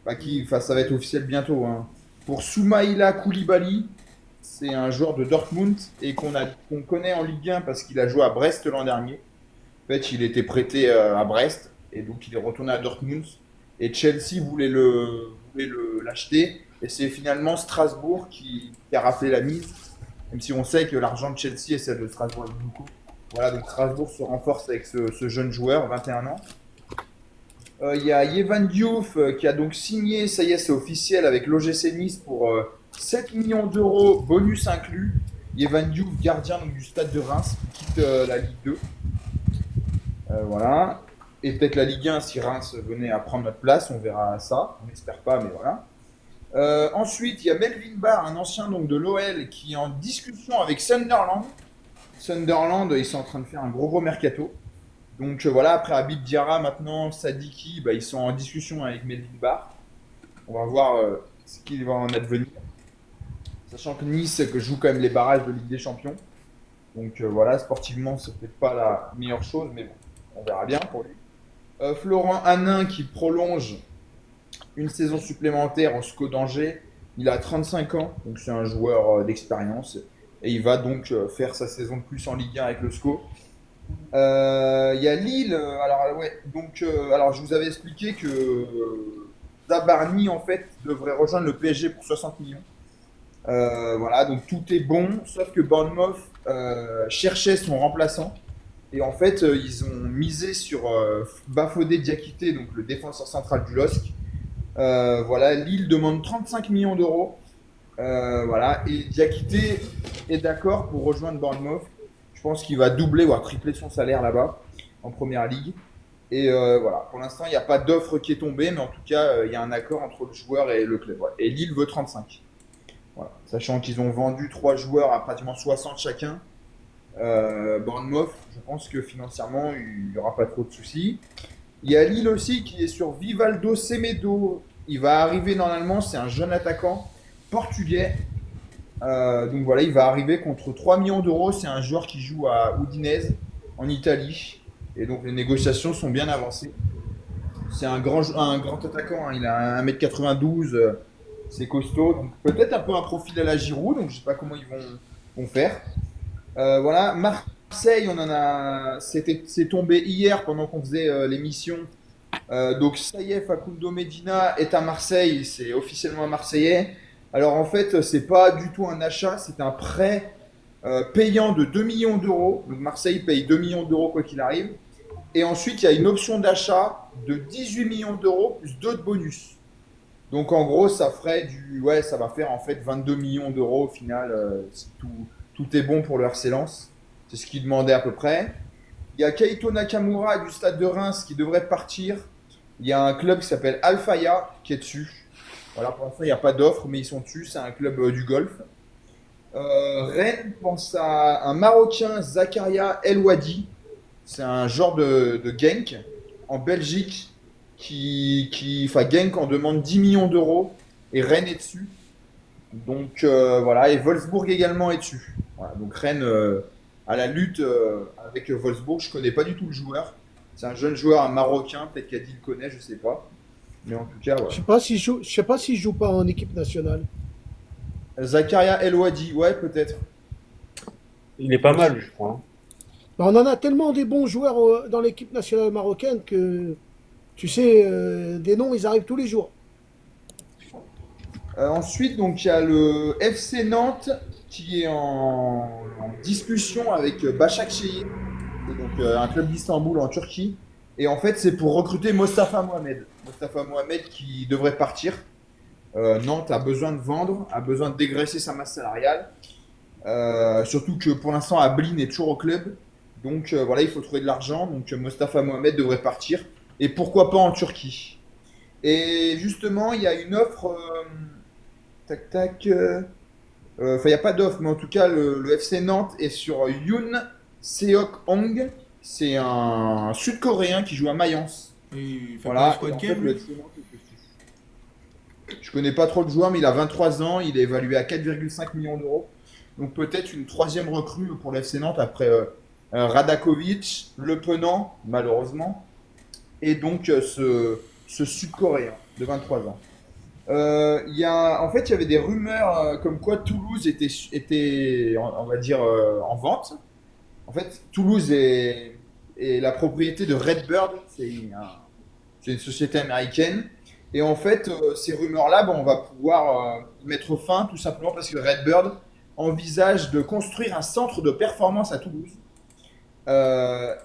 ça va être officiel bientôt, hein, pour Soumaïla Koulibaly. C'est un joueur de Dortmund et qu'on connaît en Ligue 1 parce qu'il a joué à Brest l'an dernier. En fait, il était prêté à Brest et donc il est retourné à Dortmund. Et Chelsea voulait l'acheter. Et c'est finalement Strasbourg qui a raflé la mise. Même si on sait que l'argent de Chelsea et celle de Strasbourg est beaucoup. Voilà, donc Strasbourg se renforce avec ce jeune joueur, 21 ans. Il y a Yevan Diouf qui a donc signé, ça y est, c'est officiel, avec l'OGC Nice pour 7 millions d'euros, bonus inclus. Yevan Diouf, gardien donc, du Stade de Reims, qui quitte la Ligue 2. Voilà. Et peut-être la Ligue 1 si Reims venait à prendre notre place, on verra ça. On n'espère pas, mais voilà. Ensuite, il y a Melvin Barr, un ancien donc, de l'OL, qui est en discussion avec Sunderland. Sunderland, ils sont en train de faire un gros mercato. Donc voilà, après Habib Diarra, maintenant Sadiki, ils sont en discussion avec Melvin Barr. On va voir ce qu'il va en advenir. Sachant que Nice que joue quand même les barrages de Ligue des Champions. Donc voilà, sportivement, c'est peut-être pas la meilleure chose, mais bon, on verra bien pour lui. Florent Hanin qui prolonge une saison supplémentaire en SCO d'Angers. Il a 35 ans, donc c'est un joueur d'expérience. Et il va donc faire sa saison de plus en Ligue 1 avec le SCO. Il y a Lille. Alors je vous avais expliqué que Zabarni en fait devrait rejoindre le PSG pour 60 millions. Voilà, donc tout est bon, sauf que Bournemouth cherchait son remplaçant. Et en fait, ils ont misé sur Bafodé Diakité, donc le défenseur central du LOSC. Voilà, Lille demande 35 millions d'euros. Voilà, et Diakité est d'accord pour rejoindre Bournemouth. Je pense qu'il va doubler voire tripler son salaire là-bas en première ligue. Et voilà, pour l'instant, il n'y a pas d'offre qui est tombée, mais en tout cas, il y a un accord entre le joueur et le club. Ouais. Et Lille veut 35. Voilà. Sachant qu'ils ont vendu 3 joueurs à pratiquement 60 chacun. Bournemouth, je pense que financièrement, il n'y aura pas trop de soucis. Il y a Lille aussi qui est sur Vivaldo Semedo. Il va arriver normalement, c'est un jeune attaquant portugais. Donc voilà, il va arriver contre 3 millions d'euros. C'est un joueur qui joue à Udinese en Italie. Et donc les négociations sont bien avancées. C'est un grand attaquant, hein. Il a 1m92, c'est costaud. Donc peut-être un peu un profil à la Giroud, donc je sais pas comment ils vont faire. Voilà, Marseille, c'est tombé hier pendant qu'on faisait l'émission. Donc ça y est, Facundo Medina est à Marseille, c'est officiellement un Marseillais. Alors en fait, c'est pas du tout un achat, c'est un prêt payant de 2 millions d'euros. Donc Marseille paye 2 millions d'euros quoi qu'il arrive. Et ensuite, il y a une option d'achat de 18 millions d'euros plus 2 de bonus. Donc en gros, ça va faire en fait 22 millions d'euros au final. Si tout est bon pour le RC Lens. C'est ce qu'ils demandaient à peu près. Il y a Kaito Nakamura du Stade de Reims qui devrait partir. Il y a un club qui s'appelle Alfaya qui est dessus. Voilà, pour l'instant, il n'y a pas d'offre, mais ils sont dessus. C'est un club du golf. Rennes pense à un Marocain, Zakaria El Wadi. C'est un genre de Genk en Belgique Genk en demande 10 millions d'euros et Rennes est dessus. Donc voilà, et Wolfsburg également est dessus. Voilà, donc Rennes à la lutte avec Wolfsburg. Je connais pas du tout le joueur. C'est un jeune joueur, un Marocain, peut-être qu'Adi le connaît, je sais pas. Mais en tout cas, voilà. Je sais pas s'il joue pas en équipe nationale. Zakaria El Wadi, ouais, peut-être. Il est pas mal, je crois. On en a tellement des bons joueurs dans l'équipe nationale marocaine que, tu sais, des noms, ils arrivent tous les jours. Ensuite, donc, il y a le FC Nantes qui est en discussion avec Başakşehir, donc un club d'Istanbul en Turquie. Et en fait, c'est pour recruter Mostafa Mohamed. Mostafa Mohamed qui devrait partir. Nantes a besoin de vendre, a besoin de dégraisser sa masse salariale. Surtout que pour l'instant, Ablin est toujours au club. Donc voilà, il faut trouver de l'argent. Donc Mostafa Mohamed devrait partir. Et pourquoi pas en Turquie. Et justement, il y a une offre. Il n'y a pas d'offre, mais en tout cas, le FC Nantes est sur Yoon Seok-hong. C'est un Sud-Coréen qui joue à Mayence. Voilà. Et en fait, le FC Nantes est dessus. Je connais pas trop le joueur, mais il a 23 ans. Il est évalué à 4,5 millions d'euros. Donc peut-être une troisième recrue pour le FC Nantes après Radakovic, Le Penant, malheureusement, et donc ce Sud-Coréen de 23 ans. En fait, il y avait des rumeurs comme quoi Toulouse était on va dire, en vente. En fait, Toulouse est la propriété de Redbird, c'est une société américaine. Et en fait, ces rumeurs-là, bon, on va pouvoir y mettre fin tout simplement parce que Redbird envisage de construire un centre de performance à Toulouse.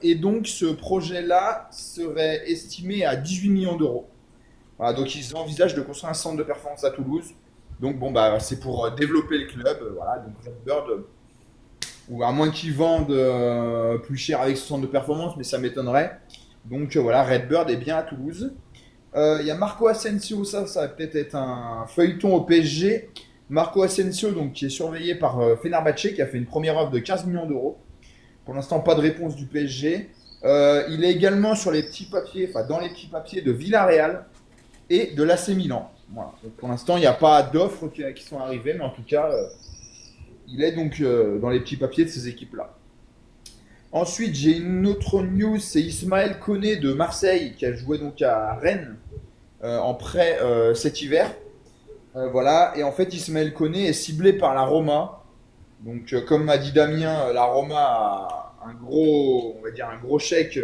Et donc, ce projet-là serait estimé à 18 millions d'euros. Voilà, donc, ils envisagent de construire un centre de performance à Toulouse. Donc, bon, bah, c'est pour développer le club. Voilà, donc Redbird, ou à moins qu'ils vendent plus cher avec ce centre de performance, mais ça m'étonnerait. Donc, voilà, Redbird est bien à Toulouse. Il y a Marco Asensio, ça va peut-être être un feuilleton au PSG. Marco Asensio, donc, qui est surveillé par Fenerbahçe, qui a fait une première offre de 15 millions d'euros. Pour l'instant, pas de réponse du PSG. Il est également sur les petits papiers, enfin dans les petits papiers de Villarreal et de l'AC Milan. Voilà. Donc, pour l'instant, il n'y a pas d'offres qui sont arrivées, mais en tout cas, il est donc dans les petits papiers de ces équipes-là. Ensuite, j'ai une autre news, c'est Ismaël Koné de Marseille qui a joué donc à Rennes en prêt cet hiver. Voilà, et en fait, Ismaël Koné est ciblé par la Roma. Donc, comme m'a dit Damien, la Roma a on va dire un gros chèque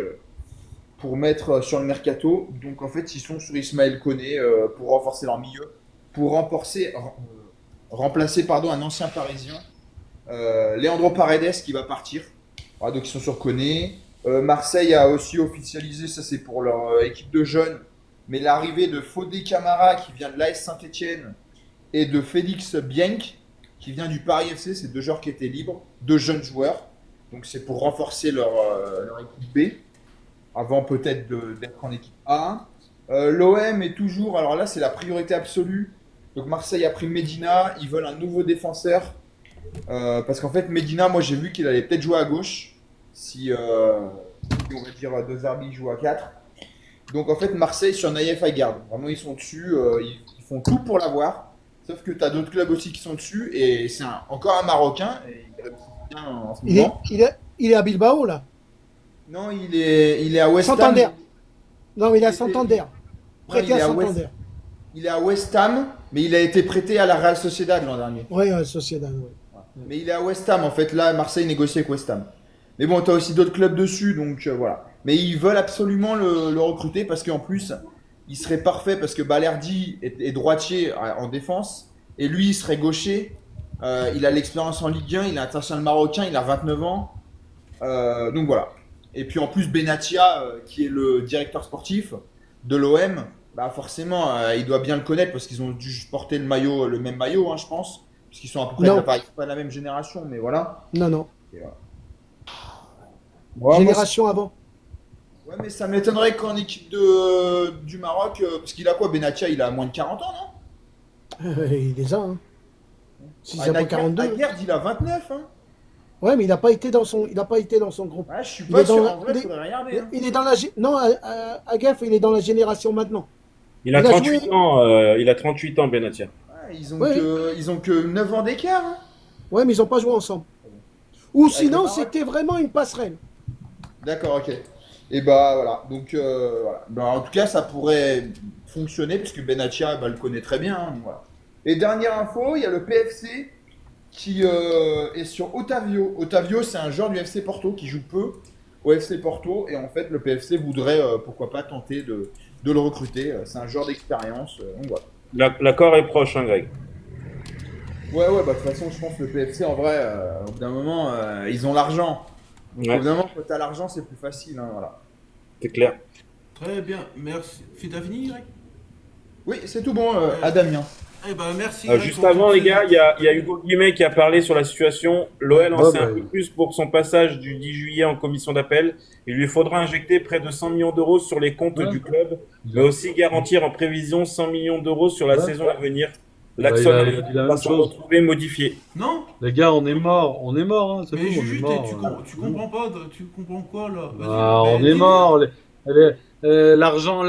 pour mettre sur le mercato. Donc, en fait, ils sont sur Ismaël Koné pour renforcer leur milieu, pour remplacer un ancien Parisien, Leandro Paredes qui va partir. Voilà, donc ils sont sur Koné. Marseille a aussi officialisé, ça c'est pour leur équipe de jeunes, mais l'arrivée de Fodé Camara qui vient de l'AS Saint-Etienne et de Félix Bienc qui vient du Paris FC, c'est deux joueurs qui étaient libres, deux jeunes joueurs. Donc c'est pour renforcer leur équipe B, avant peut-être d'être en équipe A. L'OM est toujours, alors là c'est la priorité absolue. Donc Marseille a pris Medina, ils veulent un nouveau défenseur. Parce qu'en fait Medina, moi j'ai vu qu'il allait peut-être jouer à gauche si on va dire De Zerbi joue à 4. Donc en fait Marseille sur Naïef Aguerd, vraiment ils sont dessus, ils font tout pour l'avoir. Sauf que tu as d'autres clubs aussi qui sont dessus et c'est encore un Marocain et il réussit bien en ce moment. Il est à Bilbao là. Non, il est à West Ham. Santander. Non, il est à Santander. Prêté il est à à West- Santander. Il est à West Ham, mais il a été prêté à la Real Sociedad l'an dernier. Oui, Sociedad, oui. Mais il est à West Ham en fait. Là, Marseille négocie avec West Ham. Mais bon, tu as aussi d'autres clubs dessus, donc voilà. Mais ils veulent absolument le recruter parce qu'en plus, il serait parfait parce que Balerdi est droitier en défense et lui, il serait gaucher. Il a l'expérience en Ligue 1, il est international marocain, il a 29 ans. Donc voilà. Et puis en plus, Benatia, qui est le directeur sportif de l'OM, bah forcément, il doit bien le connaître parce qu'ils ont dû porter le même maillot, hein, je pense. Parce qu'ils sont à peu près Non. pas de la même génération, mais voilà. Non. Et voilà. Ouais, Génération avant. Ouais, mais ça m'étonnerait qu'en équipe du Maroc, parce qu'il a quoi, Benatia, il a moins de 40 ans, non? Il les a, hein. Si Ah, c'est pas 42. Aguerd, il a 29, hein. Ouais, mais il n'a pas été dans son groupe. Ouais, je suis Il pas est dans sûr, la- en vrai, il est- faudrait regarder. Hein. Il est dans la non, Agaf, il est dans la génération maintenant. Il a Il a 38 joué- ans, il a 38 ans, Benatia. Ouais, Ouais. ils ont que 9 ans d'écart. Hein. Ouais, mais ils n'ont pas joué ensemble. Ou sinon, le Maroc. c'était vraiment une passerelle. D'accord, ok. Et bah voilà, donc voilà. Bah, en tout cas, ça pourrait fonctionner puisque Benatia le connaît très bien. Hein, donc voilà. Et dernière info, il y a le PFC qui est sur Otavio. Otavio, c'est un joueur du FC Porto qui joue peu au FC Porto et en fait, le PFC voudrait pourquoi pas tenter de le recruter. C'est un joueur d'expérience. Donc voilà. L'accord est proche, hein, Greg. Ouais, bah de toute façon, je pense que le PFC en vrai, au bout d'un moment, ils ont l'argent. Donc, Ouais. au bout d'un moment, quand t'as l'argent, c'est plus facile. Hein, voilà. C'est clair. Très bien, merci. T'as fini, Greg? Oui, c'est tout bon, à Damien. Eh ben, merci. Greg, Juste pour avant, toutes les ces- gars, il y a Hugo Guimet qui a parlé sur la situation. L'OL en Ouais, sait bah, un peu plus pour son passage du 10 juillet en commission d'appel. Il lui faudra injecter près de 100 millions d'euros sur les comptes Ouais. du club, mais aussi garantir en prévision 100 millions d'euros sur la Ouais. saison à venir. Bah, L'actionnaire il a dit la va même se chose. retrouver modifié. Non? Les gars, on est mort, hein, c'est Mais tout, on est Juju, mort. tu comprends pas, tu comprends quoi là? Vas-y, Ah, on mais est dis- mort. L'argent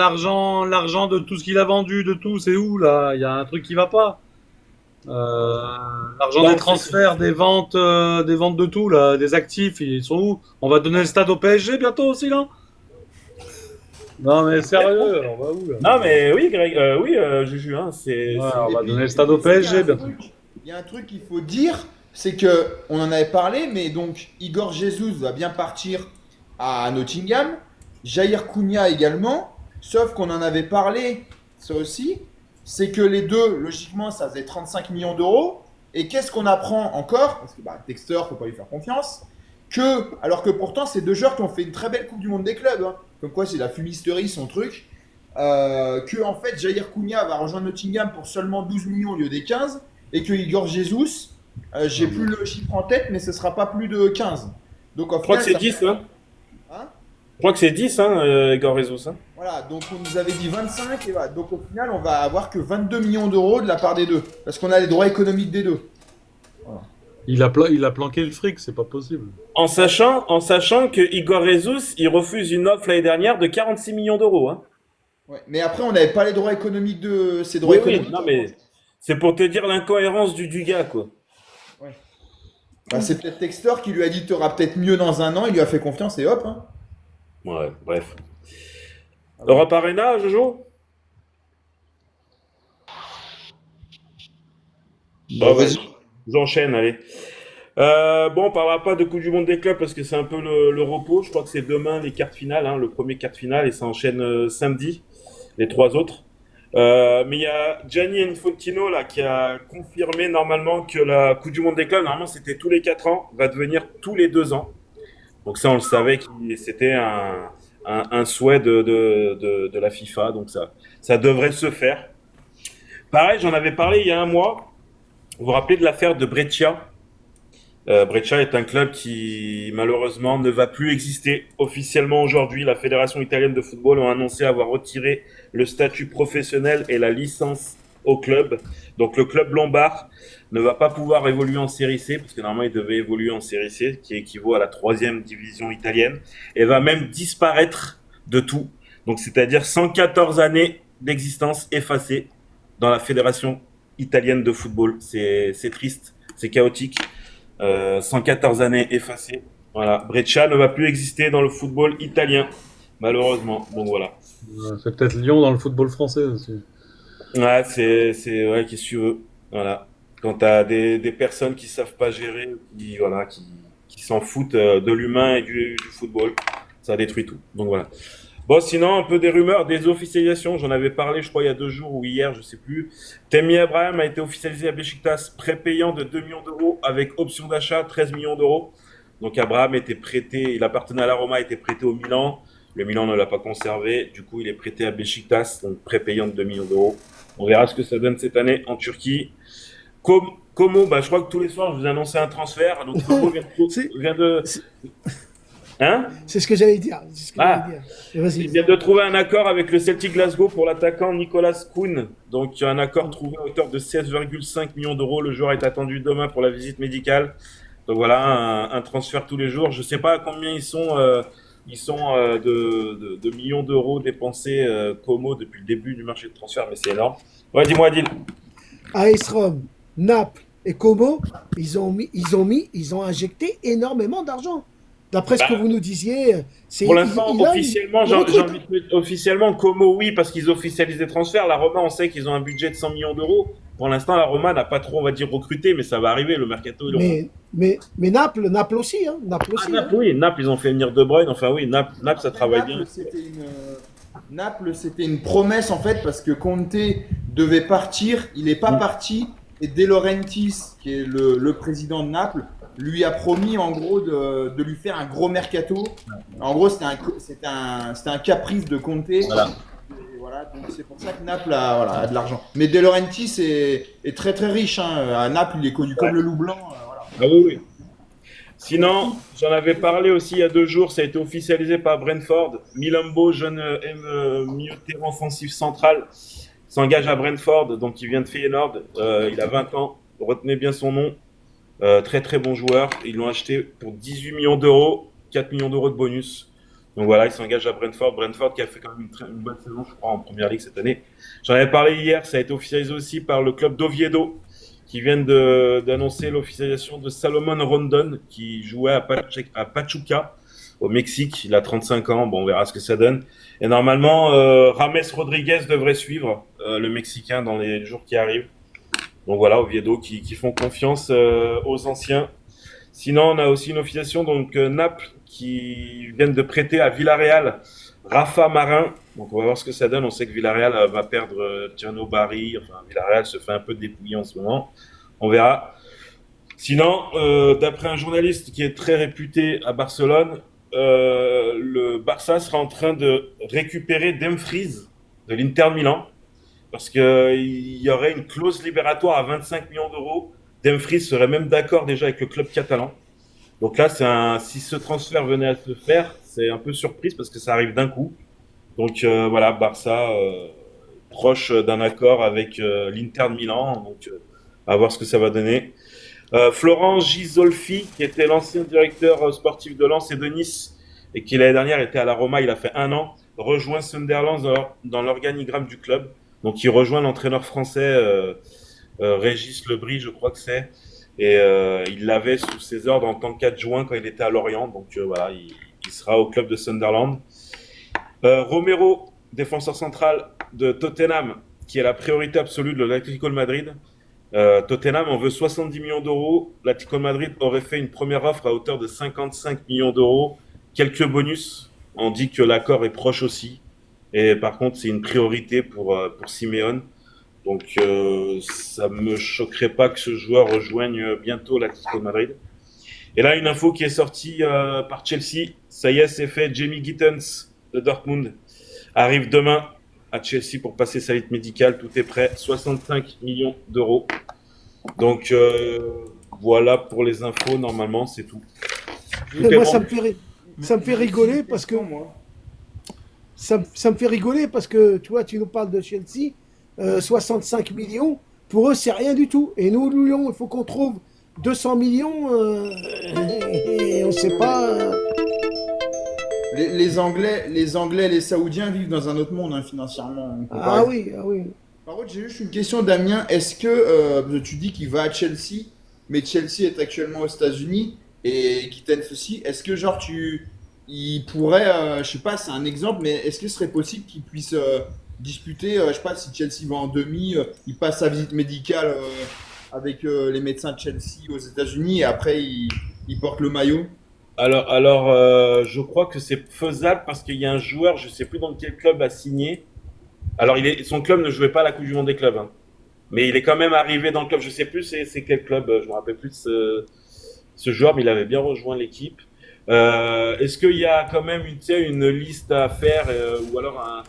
de tout ce qu'il a vendu, de tout, c'est où là? Il y a un truc qui va pas. L'argent des transferts, des ventes de tout, là, des actifs, ils sont où? On va donner le stade au PSG bientôt aussi, là? Non, mais sérieux, on va où, là? Non, mais oui, Greg, oui, Juju, hein, Ouais, on Et va puis- donner le stade au et puis, il y a PSG un bientôt. truc- Il y a un truc qu'il faut dire, c'est que on en avait parlé, mais donc Igor Jesus va bien partir à Nottingham, Jair Cunha également, sauf qu'on en avait parlé, ça aussi, c'est que les deux, logiquement, ça faisait 35 millions d'euros, et qu'est-ce qu'on apprend encore, parce que Dexter, faut pas lui faire confiance, alors que pourtant, c'est deux joueurs qui ont fait une très belle Coupe du Monde des clubs, hein, comme quoi c'est la fumisterie, son truc, que en fait Jair Cunha va rejoindre Nottingham pour seulement 12 millions au lieu des 15 et que Igor Jesus, j'ai plus le chiffre en tête, mais ce sera pas plus de 15. Donc Je crois que c'est 10, hein. Hein, Je crois que c'est 10, hein, Igor Jesus. Hein. voilà, donc on nous avait dit 25 et voilà. Donc au final on va avoir que 22 millions d'euros de la part des deux parce qu'on a les droits économiques des deux. Il a planqué le fric, c'est pas possible. En sachant que Igor Jesus, il refuse une offre l'année dernière de 46 millions d'euros. Hein. Ouais. Mais après on n'avait pas les droits économiques de ces droits Oui, oui, économiques. non, mais c'est pour te dire l'incohérence du gars, quoi. Bah, c'est peut-être Textor qui lui a dit t'auras peut-être mieux dans un an, il lui a fait confiance et hop. Hein. Ouais, bref. Europe Arena, Jojo? Bah, vas-y. J'enchaîne, allez. Bon, on parlera pas de Coupe du Monde des clubs parce que c'est un peu le repos. Je crois que c'est demain les quarts finales, hein, le premier quart finale, et ça enchaîne samedi, les trois autres. Mais il y a Gianni Infantino là, qui a confirmé normalement que la Coupe du Monde des clubs, normalement c'était tous les 4 ans, va devenir tous les 2 ans. Donc ça, on le savait, c'était un souhait de la FIFA, donc ça devrait se faire. Pareil, j'en avais parlé il y a un mois. Vous vous rappelez de l'affaire de Brescia? Brescia est un club qui malheureusement ne va plus exister officiellement aujourd'hui. La Fédération italienne de football a annoncé avoir retiré le statut professionnel et la licence au club. Donc le club lombard ne va pas pouvoir évoluer en Série C, parce que normalement il devait évoluer en Série C, qui équivaut à la 3e division italienne, et va même disparaître de tout. Donc c'est-à-dire 114 années d'existence effacées dans la Fédération italienne de football. C'est triste, c'est chaotique. 114 années effacées. Voilà, Brescia ne va plus exister dans le football italien, malheureusement. Donc voilà. C'est peut-être Lyon dans le football français aussi. Ouais, ouais, qu'est-ce que tu veux. Voilà. Quand t'as des personnes qui savent pas gérer, qui s'en foutent de l'humain et du football, ça détruit tout. Donc voilà. Bon, sinon, un peu des rumeurs, des officialisations. J'en avais parlé, je crois, il y a 2 jours ou hier, je sais plus. Tammy Abraham a été officialisé à Beşiktaş, prépayant de 2 millions d'euros avec option d'achat 13 millions d'euros. Donc Abraham était prêté, il appartenait à la Roma, était prêté au Milan. Le Milan ne l'a pas conservé. Du coup, il est prêté à Beşiktaş, donc prépayant de 2 millions d'euros. On verra ce que ça donne cette année en Turquie. Como, je crois que tous les soirs, je vous annonçais un transfert. Donc Como vient de... Hein? C'est ce que j'allais dire. Et vas-y. Il vient de trouver un accord avec le Celtic Glasgow pour l'attaquant Nicolas Kuhn. Donc, il y a un accord trouvé à hauteur de 16,5 millions d'euros. Le joueur est attendu demain pour la visite médicale. Donc voilà, un transfert tous les jours. Je ne sais pas à combien ils sont de millions d'euros dépensés Como depuis le début du marché de transfert, mais c'est énorme. Ouais, dis-moi, Adil. AS Rome, Naples et Como, ils ont injecté énormément d'argent. D'après ce que vous nous disiez, c'est pour l'instant, officiellement, Como, oui, parce qu'ils officialisent des transferts. La Roma, on sait qu'ils ont un budget de 100 millions d'euros. Pour l'instant, la Roma n'a pas trop, on va dire, recruté, mais ça va arriver, le mercato. Mais Naples aussi, hein. Naples, oui, Naples, ils ont fait venir De Bruyne. Enfin, oui, Naples, ça travaille bien. Naples, c'était une promesse, en fait, parce que Conte devait partir. Il n'est pas parti. Et De Laurentiis, qui est le président de Naples, lui a promis en gros de lui faire un gros mercato. En gros, c'était un caprice de Conte. Voilà. Et voilà, donc c'est pour ça que Naples a de l'argent. Mais De Laurentiis est très très riche. Hein. À Naples, il est connu comme le loup blanc. Voilà. Ah oui. Sinon, j'en avais parlé aussi il y a 2 jours, ça a été officialisé par Brentford. Milambo, jeune milieu de terrain offensif central, s'engage à Brentford, donc il vient de Feyenoord. Il a 20 ans, retenez bien son nom. Très très bon joueur. Ils l'ont acheté pour 18 millions d'euros, 4 millions d'euros de bonus. Donc voilà, il s'engage à Brentford. Brentford qui a fait quand même une bonne saison, je crois, en première ligue cette année. J'en avais parlé hier, ça a été officialisé aussi par le club d'Oviedo, qui viennent d'annoncer l'officialisation de Salomon Rondon, qui jouait à Pachuca, au Mexique. Il a 35 ans. Bon, on verra ce que ça donne. Et normalement, Rames Rodriguez devrait suivre le Mexicain dans les jours qui arrivent. Donc voilà, Oviedo qui font confiance aux anciens. Sinon, on a aussi une officialisation, donc Naples, qui viennent de prêter à Villarreal Rafa Marin. Donc on va voir ce que ça donne. On sait que Villarreal va perdre Tierno Barry. Enfin, Villarreal se fait un peu dépouiller en ce moment. On verra. Sinon, d'après un journaliste qui est très réputé à Barcelone, le Barça sera en train de récupérer Dumfries de l'Inter Milan parce qu'il y aurait une clause libératoire à 25 millions d'euros. Dumfries serait même d'accord déjà avec le club catalan. Donc là, si ce transfert venait à se faire, c'est un peu surprise parce que ça arrive d'un coup. Donc voilà, Barça proche d'un accord avec l'Inter de Milan. Donc à voir ce que ça va donner. Florent Gisolfi, qui était l'ancien directeur sportif de Lens et de Nice, et qui l'année dernière était à la Roma, il a fait 1 an, rejoint Sunderland dans l'organigramme du club. Donc il rejoint l'entraîneur français Régis Lebris, je crois que c'est. Et il l'avait sous ses ordres en tant qu'adjoint quand il était à Lorient. Donc voilà, il sera au club de Sunderland. Romero, défenseur central de Tottenham, qui est la priorité absolue de l'Atlético de Madrid. Tottenham en veut 70 millions d'euros. L'Atlético de Madrid aurait fait une première offre à hauteur de 55 millions d'euros. Quelques bonus. On dit que l'accord est proche aussi. Et par contre, c'est une priorité pour Simeone. Donc, ça me choquerait pas que ce joueur rejoigne bientôt l'Atlético de Madrid. Et là, une info qui est sortie par Chelsea. Ça y est, c'est fait. Jamie Gittens de Dortmund arrive demain à Chelsea pour passer sa visite médicale. Tout est prêt. 65 millions d'euros. Donc, voilà pour les infos. Normalement, c'est tout. Moi, ça me fait rigoler parce que ça me fait rigoler parce que tu vois, tu nous parles de Chelsea, 65 millions, pour eux c'est rien du tout. Et nous, Lyon, il faut qu'on trouve 200 millions et on sait pas. Les Anglais, les Saoudiens vivent dans un autre monde hein, financièrement. Ah oui. Par contre, j'ai juste une question, Damien. Est-ce que tu dis qu'il va à Chelsea, mais Chelsea est actuellement aux États-Unis et Gittens aussi. Est-ce que genre il pourrait, je sais pas, c'est un exemple, mais est-ce que ce serait possible qu'il puisse disputer, je sais pas, si Chelsea va en demi, il passe sa visite médicale avec les médecins de Chelsea aux États-Unis et après il porte le maillot? Alors, je crois que c'est faisable parce qu'il y a un joueur, je sais plus dans quel club a signé. Alors, son club ne jouait pas à la Coupe du Monde des clubs, hein. Mais il est quand même arrivé dans le club. Je sais plus c'est quel club. Je me rappelle plus de ce joueur, mais il avait bien rejoint l'équipe. Est-ce qu'il y a quand même une liste à faire ou alors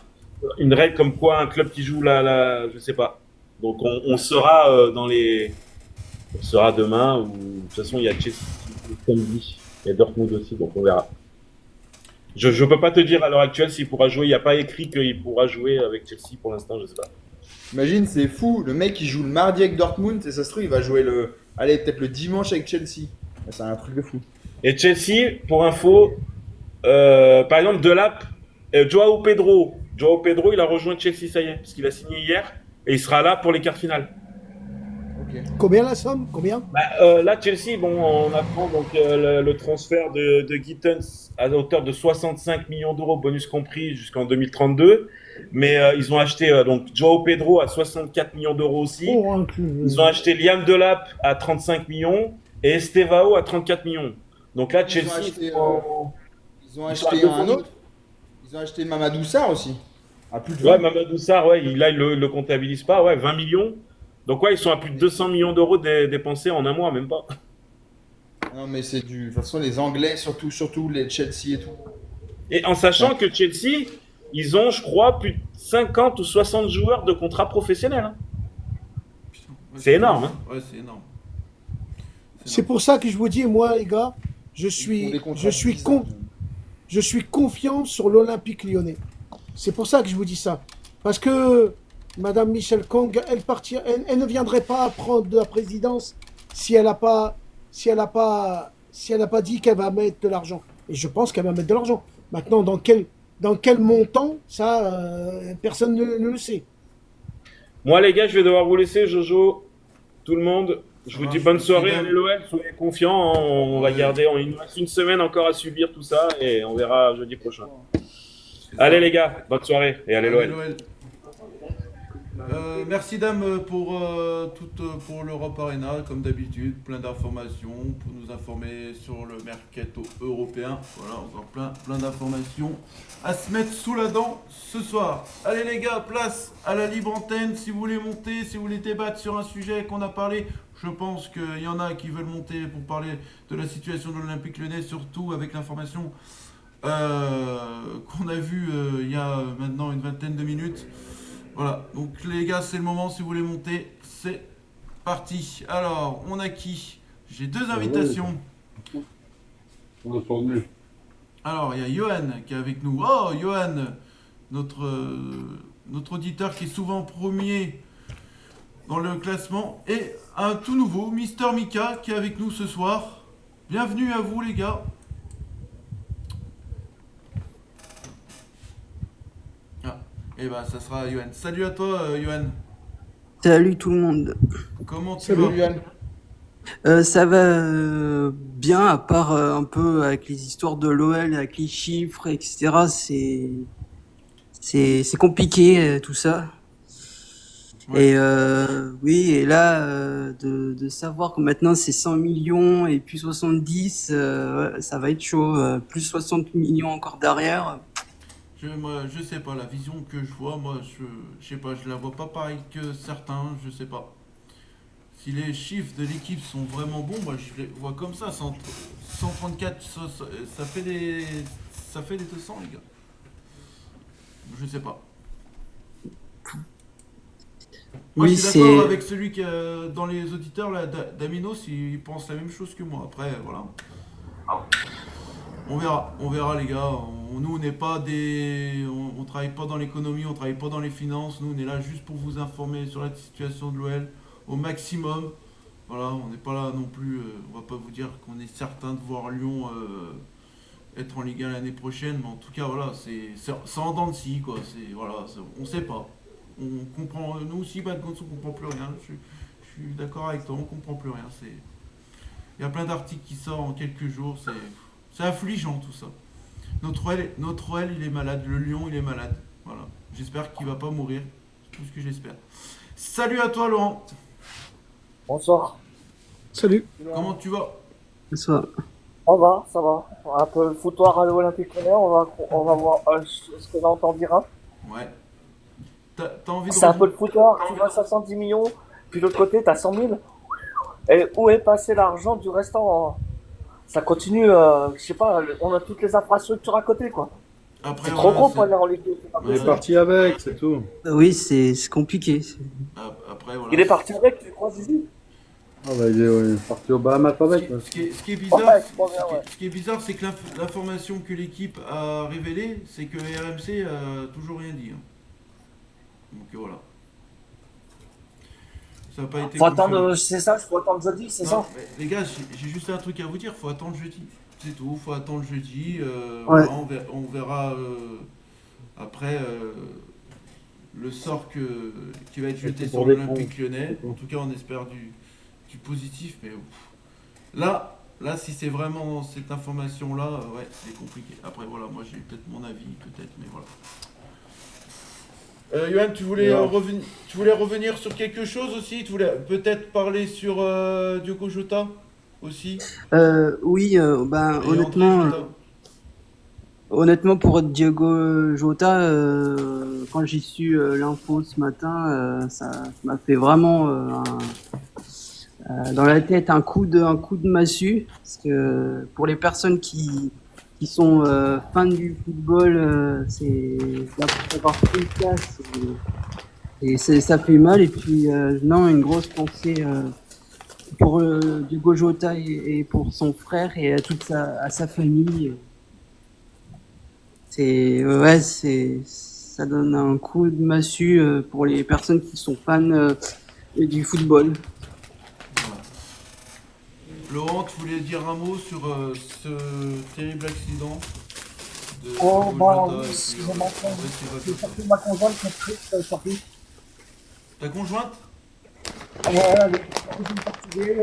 une règle comme quoi un club qui joue je sais pas. Donc on saura on saura demain ou de toute façon il y a Chelsea samedi, il y a Dortmund aussi, donc on verra. Je peux pas te dire à l'heure actuelle s'il pourra jouer. Il n'y a pas écrit qu'il pourra jouer avec Chelsea pour l'instant, je sais pas. Imagine, c'est fou, le mec il joue le mardi avec Dortmund et ça se trouve il va jouer peut-être le dimanche avec Chelsea. C'est un truc de fou. Et Chelsea, pour info, par exemple, Delap, Joao Pedro, il a rejoint Chelsea, ça y est, parce qu'il a signé hier, et il sera là pour les quarts finales. Ok. Combien la somme? Combien? Là, Chelsea, on apprend donc le transfert de Gittens à hauteur de 65 millions d'euros, bonus compris, jusqu'en 2032. Mais ils ont acheté donc Joao Pedro à 64 millions d'euros aussi. Ils ont acheté Liam Delap à 35 millions et Estevao à 34 millions. Donc là, Chelsea. Ils ont acheté un autre. Ils ont acheté Mamadou Sarr aussi. À plus de 20. Ouais, Mamadou Sarr, ouais, là, il le comptabilise pas. Ouais, 20 millions. Donc, ouais, ils sont à plus de 200 millions d'euros dépensés en un mois, même pas. Non, mais c'est de toute façon, les Anglais, surtout les Chelsea et tout. Et en sachant que Chelsea, ils ont, je crois, plus de 50 ou 60 joueurs de contrat professionnel. Hein. C'est énorme. Hein. Ouais, c'est énorme. C'est pour ça que je vous dis, moi, les gars, je suis confiant sur l'Olympique Lyonnais. C'est pour ça que je vous dis ça. Parce que Madame Michel Kong, elle ne viendrait pas prendre la présidence si elle n'a pas dit qu'elle va mettre de l'argent. Et je pense qu'elle va mettre de l'argent. Maintenant, dans quel montant, ça, personne ne le sait. Moi, les gars, je vais devoir vous laisser, Jojo. tout le monde. Je vous marche. dis bonne soirée, Merci, allez l'OL, soyez confiants. On va garder, il nous reste une semaine encore à subir tout ça et on verra jeudi prochain. Allez les gars, bonne soirée et allez l'OL. l'OL. Merci dame pour l'Europe Arena, comme d'habitude, plein d'informations pour nous informer sur le mercato européen. Voilà, encore plein d'informations à se mettre sous la dent ce soir. Allez les gars, place à la libre antenne si vous voulez monter, si vous voulez débattre sur un sujet qu'on a parlé. Je pense qu'il y en a qui veulent monter pour parler de la situation de l'Olympique Lyonnais, surtout avec l'information qu'on a vue il y a maintenant une vingtaine de minutes. Voilà, donc les gars, c'est le moment, si vous voulez monter, c'est parti. Alors, on a qui? J'ai deux invitations. Alors, il y a Johan qui est avec nous. Oh, Johan, notre auditeur qui est souvent premier dans le classement. Et un tout nouveau, Mister Mika, qui est avec nous ce soir. Bienvenue à vous, les gars. Et bah ça sera Yoann. Salut à toi Yoann. Salut tout le monde. Comment tu vas? Yoann. Ça va bien, à part un peu avec les histoires de l'OL, avec les chiffres, etc. C'est compliqué tout ça. Ouais. Et oui, et là, de savoir que maintenant c'est 100 millions et puis 70, ouais, ça va être chaud. Plus 60 millions encore derrière. Moi, je sais pas, la vision que je vois, moi, je sais pas, je la vois pas pareil que certains, je sais pas. Si les chiffres de l'équipe sont vraiment bons, moi, je les vois comme ça, 134, ça fait des 200, les gars. Je sais pas. Moi, Oui, je suis d'accord c'est avec celui qui, dans les auditeurs, là, Daminos, il pense la même chose que moi. Après, voilà. On verra les gars. Nous on n'est pas on travaille pas dans l'économie, on travaille pas dans les finances. Nous on est là juste pour vous informer sur la situation de l'OL au maximum. Voilà, on n'est pas là non plus. On va pas vous dire qu'on est certain de voir Lyon être en Ligue 1 l'année prochaine, mais en tout cas voilà, c'est en dents de scie quoi. On sait pas. On comprend. Nous aussi, Bad Gonzo, on comprend plus rien. Je suis d'accord avec toi, on comprend plus rien. Il y a plein d'articles qui sortent en quelques jours. C'est affligeant tout ça. Notre OL, il est malade. Le Lyon, il est malade. Voilà. J'espère qu'il va pas mourir. C'est tout ce que j'espère. Salut à toi, Laurent. Bonsoir. Salut. Comment tu vas? ça. Ça va. Un peu le foutoir à l'Olympique Lyonnais, on va voir ce que l'on en dira. Ouais. T'as envie de C'est un peu le foutoir, tu vois 70 millions, puis de l'autre côté t'as 100 000. Et où est passé l'argent du restant? Ça continue, je sais pas, on a toutes les infrastructures à côté quoi. Après, C'est trop voilà, gros pour aller en Ligue 2. On est parti avec, c'est tout. Oui, c'est compliqué. Après, voilà. Il est parti avec, tu crois, Zizi? Ah bah il est parti au Bahamas avec. Ce qui est bizarre, Ouais, c'est pas bien, ouais. ce qui est bizarre, c'est que l'information que l'équipe a révélée, c'est que RMC a toujours rien dit. Hein. Donc voilà. Ça n'a pas été Faut confirmé. attendre, c'est ça, faut attendre jeudi, c'est Non, ça? mais les gars, j'ai juste un truc à vous dire, faut attendre jeudi. C'est tout, faut attendre jeudi. Ouais. Voilà, on verra après le sort qui va être jeté sur l'Olympique Lyonnais. En tout cas, on espère du positif. Mais là, si c'est vraiment cette information-là, ouais, c'est compliqué. Après, voilà, moi j'ai peut-être mon avis, peut-être, mais voilà. Yoann, tu voulais revenir sur quelque chose aussi? Tu voulais peut-être parler sur Diogo Jota aussi? Oui, ben Et André Jota. honnêtement pour Diogo Jota, quand j'ai su l'info ce matin, ça m'a fait vraiment dans la tête un coup de massue, parce que pour les personnes qui sont fans du football, c'est d'avoir fait le cas, ça fait mal. Et puis non, une grosse pensée pour Diogo Jota et pour son frère et à à sa famille. Ça donne un coup de massue pour les personnes qui sont fans du football. Laurent, tu voulais dire un mot sur ce terrible accident de Oh, Diogo bah Jota oui, et puis, excusez-moi, André j'ai Silva. sorti ma conjointe qui est triste, sorti. Ta conjointe? Ouais, elle est cousine portugaise,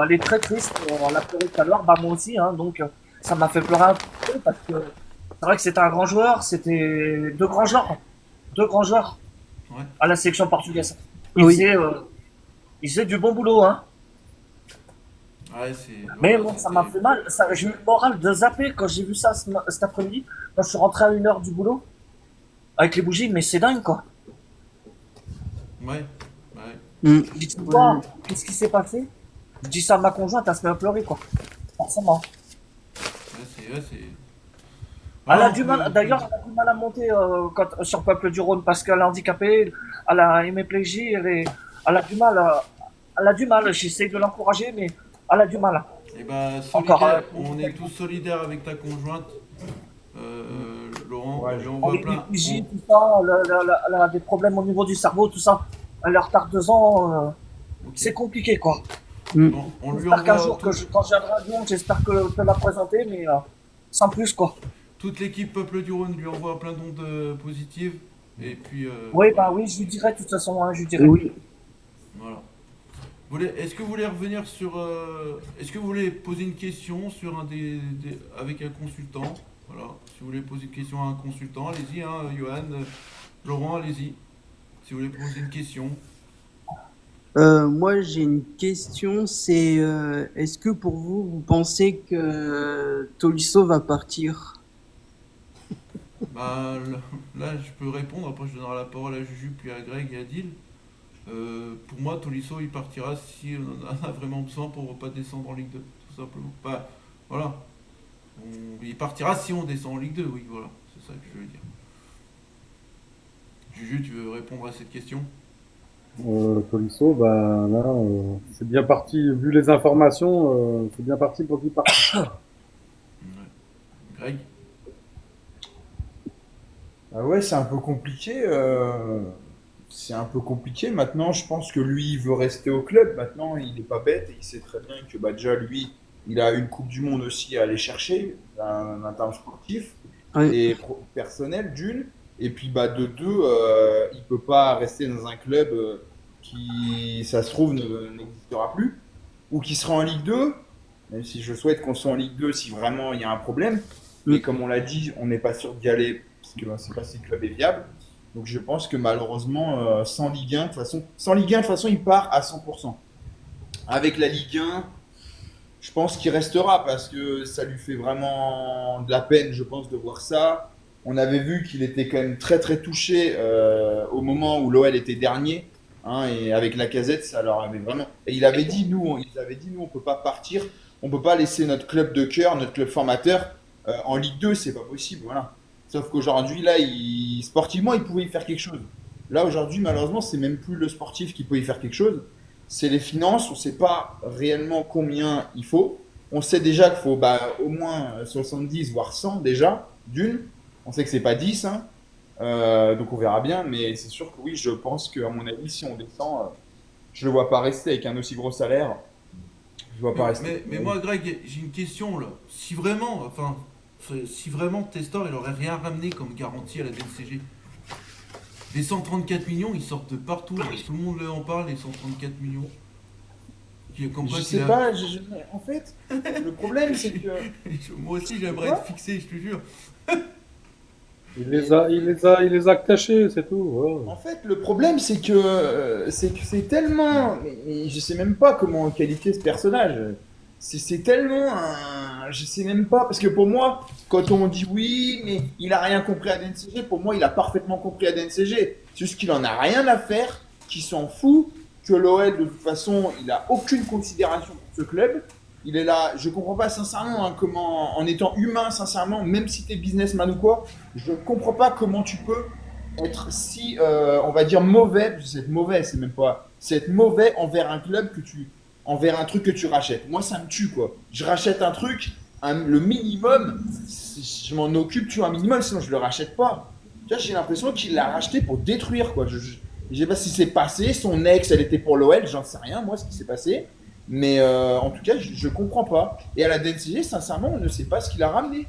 elle est très triste. Elle a pleuré tout à l'heure, bah moi aussi, hein, donc ça m'a fait pleurer un peu parce que c'est vrai que c'était un grand joueur, c'était deux grands joueurs Ouais. à la sélection portugaise. Oui. Ils faisaient du bon boulot, hein. Ouais, c'est. Mais ouais, bon, c'est ça m'a terrible. fait mal. J'ai eu le moral de zapper quand j'ai vu ça cet après-midi. Quand je suis rentré à 1h du boulot avec les bougies, mais c'est dingue quoi. Ouais, ouais. Mm. Je dis, tu vois, qu'est-ce qui s'est passé? Je dis ça à ma conjointe, elle se met à pleurer quoi. Forcément. C'est. Elle a Ouais, du on mal, peut- d'ailleurs, elle a du mal à monter sur Peuple du Rhône parce qu'elle est handicapée, elle a hémiplégie, elle a du mal. Elle a du mal, j'essaie de l'encourager, mais elle a du mal. Eh ben, Encore, solidaire, on est tous solidaires avec ta conjointe, Laurent. Ouais, et on Elle voit est plein. hémiplégie, tout ça, elle a des problèmes au niveau du cerveau, tout ça. Elle a retard 2 ans, Ok. c'est compliqué quoi. Bon, on lui J'espère qu'un envoie jour, quand je viendrai à Lyon, j'espère que je peux la présenter, mais sans plus quoi. toute l'équipe Peuple du Rhône lui envoie plein d'ondes positives. Et puis. Oui, voilà. bah oui, je lui dirai de toute façon, hein, je lui dirai. Oui. Voilà. Est-ce que vous voulez revenir sur. Est-ce que vous voulez poser une question sur avec un consultant? Voilà. Si vous voulez poser une question à un consultant, allez-y, hein, Johan, Laurent, allez-y. Si vous voulez poser une question. Moi, j'ai une question, c'est est-ce que pour vous, vous pensez que Tolisso va partir? Bah, là, je peux répondre. Après, je donnerai la parole à Juju, puis à Greg et à Dil. Pour moi, Tolisso, il partira si on en a vraiment besoin pour ne pas descendre en Ligue 2, tout simplement. Bah, voilà. Il partira si on descend en Ligue 2, oui, voilà. C'est ça que je veux dire. Juju, tu veux répondre à cette question? Tolisso, bah là, c'est bien parti, vu les informations, c'est bien parti pour qu'il parte. Ouais. Greg? Ah ouais, c'est un peu compliqué. C'est un peu compliqué. Maintenant, je pense que lui, il veut rester au club. Maintenant, il n'est pas bête et il sait très bien que bah, déjà, lui, il a une Coupe du Monde aussi à aller chercher, un terme sportif Oui. et personnel d'une. Et puis, bah, de deux, il peut pas rester dans un club qui, ça se trouve, n'existera plus ou qui sera en Ligue 2. Même si je souhaite qu'on soit en Ligue 2 si vraiment il y a un problème. Mais comme on l'a dit, on n'est pas sûr d'y aller parce que bah, c'est pas si le club est viable. Donc je pense que malheureusement, sans Ligue 1, de toute façon, il part à 100%. Avec la Ligue 1, je pense qu'il restera parce que ça lui fait vraiment de la peine, je pense, de voir ça. On avait vu qu'il était quand même très très touché au moment où l'OL était dernier. Hein, et avec Lacazette, ça leur avait vraiment. Et ils avaient dit, nous, on peut pas partir, on peut pas laisser notre club de cœur, notre club formateur en Ligue 2, c'est pas possible. Voilà. Sauf qu'aujourd'hui, là, sportivement, il pouvait y faire quelque chose. Là, aujourd'hui, malheureusement, c'est même plus le sportif qui peut y faire quelque chose. C'est les finances. On ne sait pas réellement combien il faut. On sait déjà qu'il faut bah, au moins 70, voire 100 déjà, d'une. On sait que c'est pas 10. Hein. Donc on verra bien. Mais c'est sûr que oui, je pense qu'à mon avis, si on descend, je ne le vois pas rester avec un aussi gros salaire. Je ne vois pas rester. Mais moi, Greg, j'ai une question là. Si vraiment Testor, il aurait rien ramené comme garantie à la DNCG, les 134 millions, ils sortent de partout. Là. Tout le monde en parle, les 134 millions. Je sais pas, en fait, le problème c'est que. Moi aussi, j'aimerais être fixé, je te jure. Il les a cachés, c'est tout. Ouais. En fait, le problème c'est que c'est tellement. Mais je sais même pas comment qualifier ce personnage. C'est tellement je sais même pas, parce que pour moi, quand on dit oui, mais il a rien compris à DNCG, pour moi, il a parfaitement compris à DNCG. C'est juste qu'il en a rien à faire, qu'il s'en fout, que l'OL, de toute façon, il a aucune considération pour ce club. Il est là, je comprends pas sincèrement hein, comment, en étant humain, sincèrement, même si t'es businessman ou quoi, je comprends pas comment tu peux être si, on va dire, mauvais, c'est être mauvais, c'est même pas, c'est être mauvais envers un club envers un truc que tu rachètes. Moi, ça me tue, quoi. Je rachète un truc, le minimum, je m'en occupe, tu vois, un minimum, sinon je le rachète pas. Tu vois, j'ai l'impression qu'il l'a racheté pour détruire, quoi. Je sais pas ce qui s'est passé, son ex, elle était pour l'OL, j'en sais rien, moi, ce qui s'est passé. Mais en tout cas, je comprends pas. Et à la DNCG, sincèrement, on ne sait pas ce qu'il a ramené.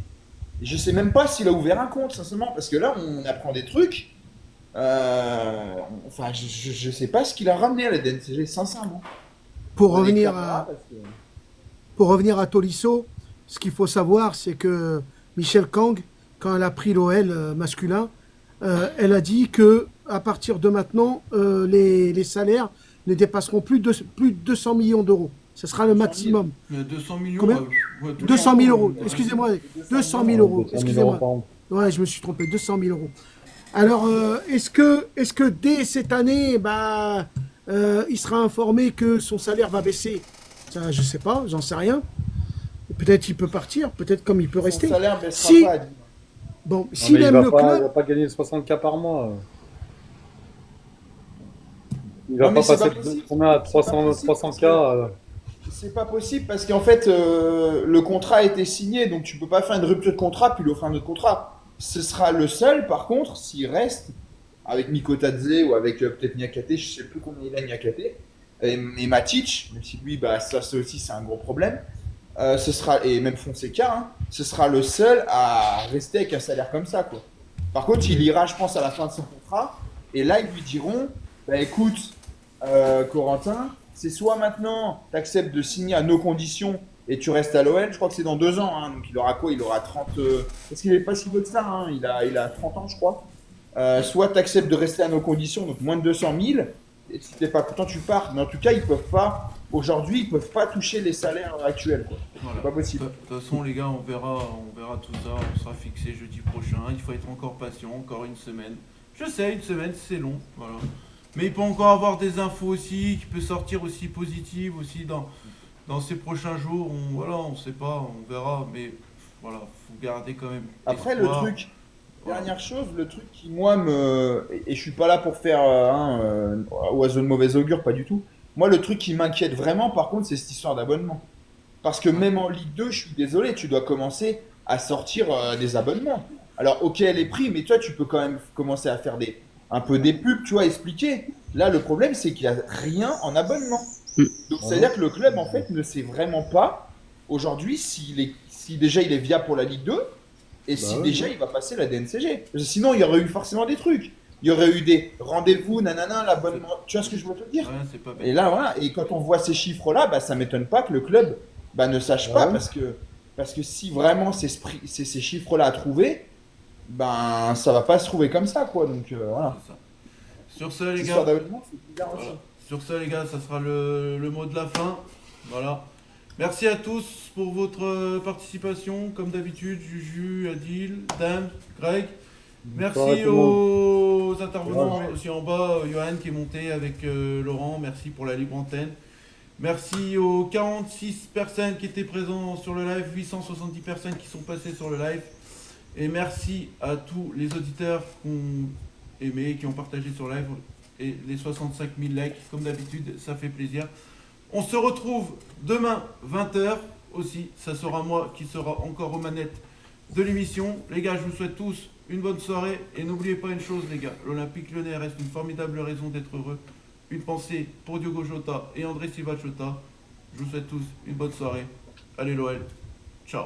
Et je sais même pas s'il a ouvert un compte, sincèrement, parce que là, on apprend des trucs. Enfin, je sais pas ce qu'il a ramené à la DNCG, sincèrement. pour On a des revenir caméras, à, parce que- pour revenir à Tolisso, ce qu'il faut savoir, c'est que Michel Kang, quand elle a pris l'OL masculin, elle a dit que à partir de maintenant, les salaires ne dépasseront plus de 200 millions d'euros. Ce sera le 200 000. maximum. 200 millions. Combien ouais, 200 000 euros, excusez-moi. 200 000 euros, 200 000 excusez-moi. par an. Ouais, je me suis trompé, 200 000 euros. Alors, est-ce que dès cette année, il sera informé que son salaire va baisser? Ça, je sais pas, j'en sais rien. Peut-être il peut partir, peut-être comme il peut rester. Son salaire baissera Si- pas, a dit. Bon, Non, s'il mais il aime va le pas, il club, va pas gagner 60K par mois. Il Non, va mais pas c'est passer pas possible. combien à C'est pas 300, possible, 300K C'est pas possible parce qu'en fait, le contrat a été signé, donc tu peux pas faire une rupture de contrat puis lui offrir un autre contrat. Ce sera le seul, par contre, s'il reste avec Mikotadze ou avec peut-être Niakate, je sais plus combien il a Niakate, et Matic, même si lui, ça aussi c'est un gros problème. Ce sera, et même Fonseca, hein, ce sera le seul à rester avec un salaire comme ça, quoi. Par contre, il ira, je pense, à la fin de son contrat, et là, ils lui diront, écoute, Corentin, c'est soit maintenant, tu acceptes de signer à nos conditions et tu restes à l'OL, je crois que c'est dans 2 ans, hein, donc il aura quoi? Il aura 30... parce qu'il n'est pas si vieux que ça, hein, il a 30 ans, je crois. Soit tu acceptes de rester à nos conditions, donc moins de 200 000, et si t'es pas content, tu pars. Mais en tout cas, ils peuvent pas, aujourd'hui, ils peuvent pas toucher les salaires actuels, quoi. Voilà. C'est pas possible. De toute façon, les gars, on verra tout ça. On sera fixé jeudi prochain. Il faut être encore patient, encore une semaine. Je sais, une semaine, c'est long. Voilà. Mais il peut encore avoir des infos aussi, qui peut sortir aussi positives aussi dans ces prochains jours. On sait pas, on verra. Mais voilà, faut garder quand même. Après, espoir. le truc, Voilà. dernière chose, le truc qui, moi, et je suis pas là pour faire oiseau de mauvais augure, pas du tout. Moi, le truc qui m'inquiète vraiment, par contre, c'est cette histoire d'abonnement. Parce que même en Ligue 2, je suis désolé, tu dois commencer à sortir des abonnements. Alors, ok, les prix, mais toi, tu peux quand même commencer à faire un peu des pubs, tu vois, expliquer. Là, le problème, c'est qu'il n'y a rien en abonnement. Donc, c'est-à-dire que le club, en fait, ne sait vraiment pas, aujourd'hui, si déjà il est viable pour la Ligue 2, et si déjà il va passer la DNCG. Parce que sinon, il y aurait eu forcément des trucs. Il y aurait eu des rendez-vous, nanana, l'abonnement. Tu vois ce que je veux te dire? Ouais, c'est pas bête. Et là, voilà. Et quand on voit ces chiffres-là, ça m'étonne pas que le club ne sache pas. Parce que si vraiment c'est ces chiffres-là à trouver, ça va pas se trouver comme ça, quoi. Donc, voilà. C'est ça. Sur ce, les Cette gars. histoire d'abonnement, c'est bizarre aussi. Voilà. Sur ça, les gars, ça sera le mot de la fin. Voilà. Merci à tous pour votre participation, comme d'habitude, Juju, Adil, Dan, Greg. Merci Bonsoir à tout le monde. aux intervenants aussi en bas, Johan qui est monté avec Laurent. Merci pour la libre antenne. Merci aux 46 personnes qui étaient présentes sur le live, 870 personnes qui sont passées sur le live. Et merci à tous les auditeurs qui ont aimé, qui ont partagé sur le live. Et les 65 000 likes, comme d'habitude, ça fait plaisir. On se retrouve demain, 20h aussi. Ça sera moi qui sera encore aux manettes de l'émission. Les gars, je vous souhaite tous une bonne soirée. Et n'oubliez pas une chose, les gars. L'Olympique Lyonnais reste une formidable raison d'être heureux. Une pensée pour Diogo Jota et André Silva Jota. Je vous souhaite tous une bonne soirée. Allez l'OL. Ciao.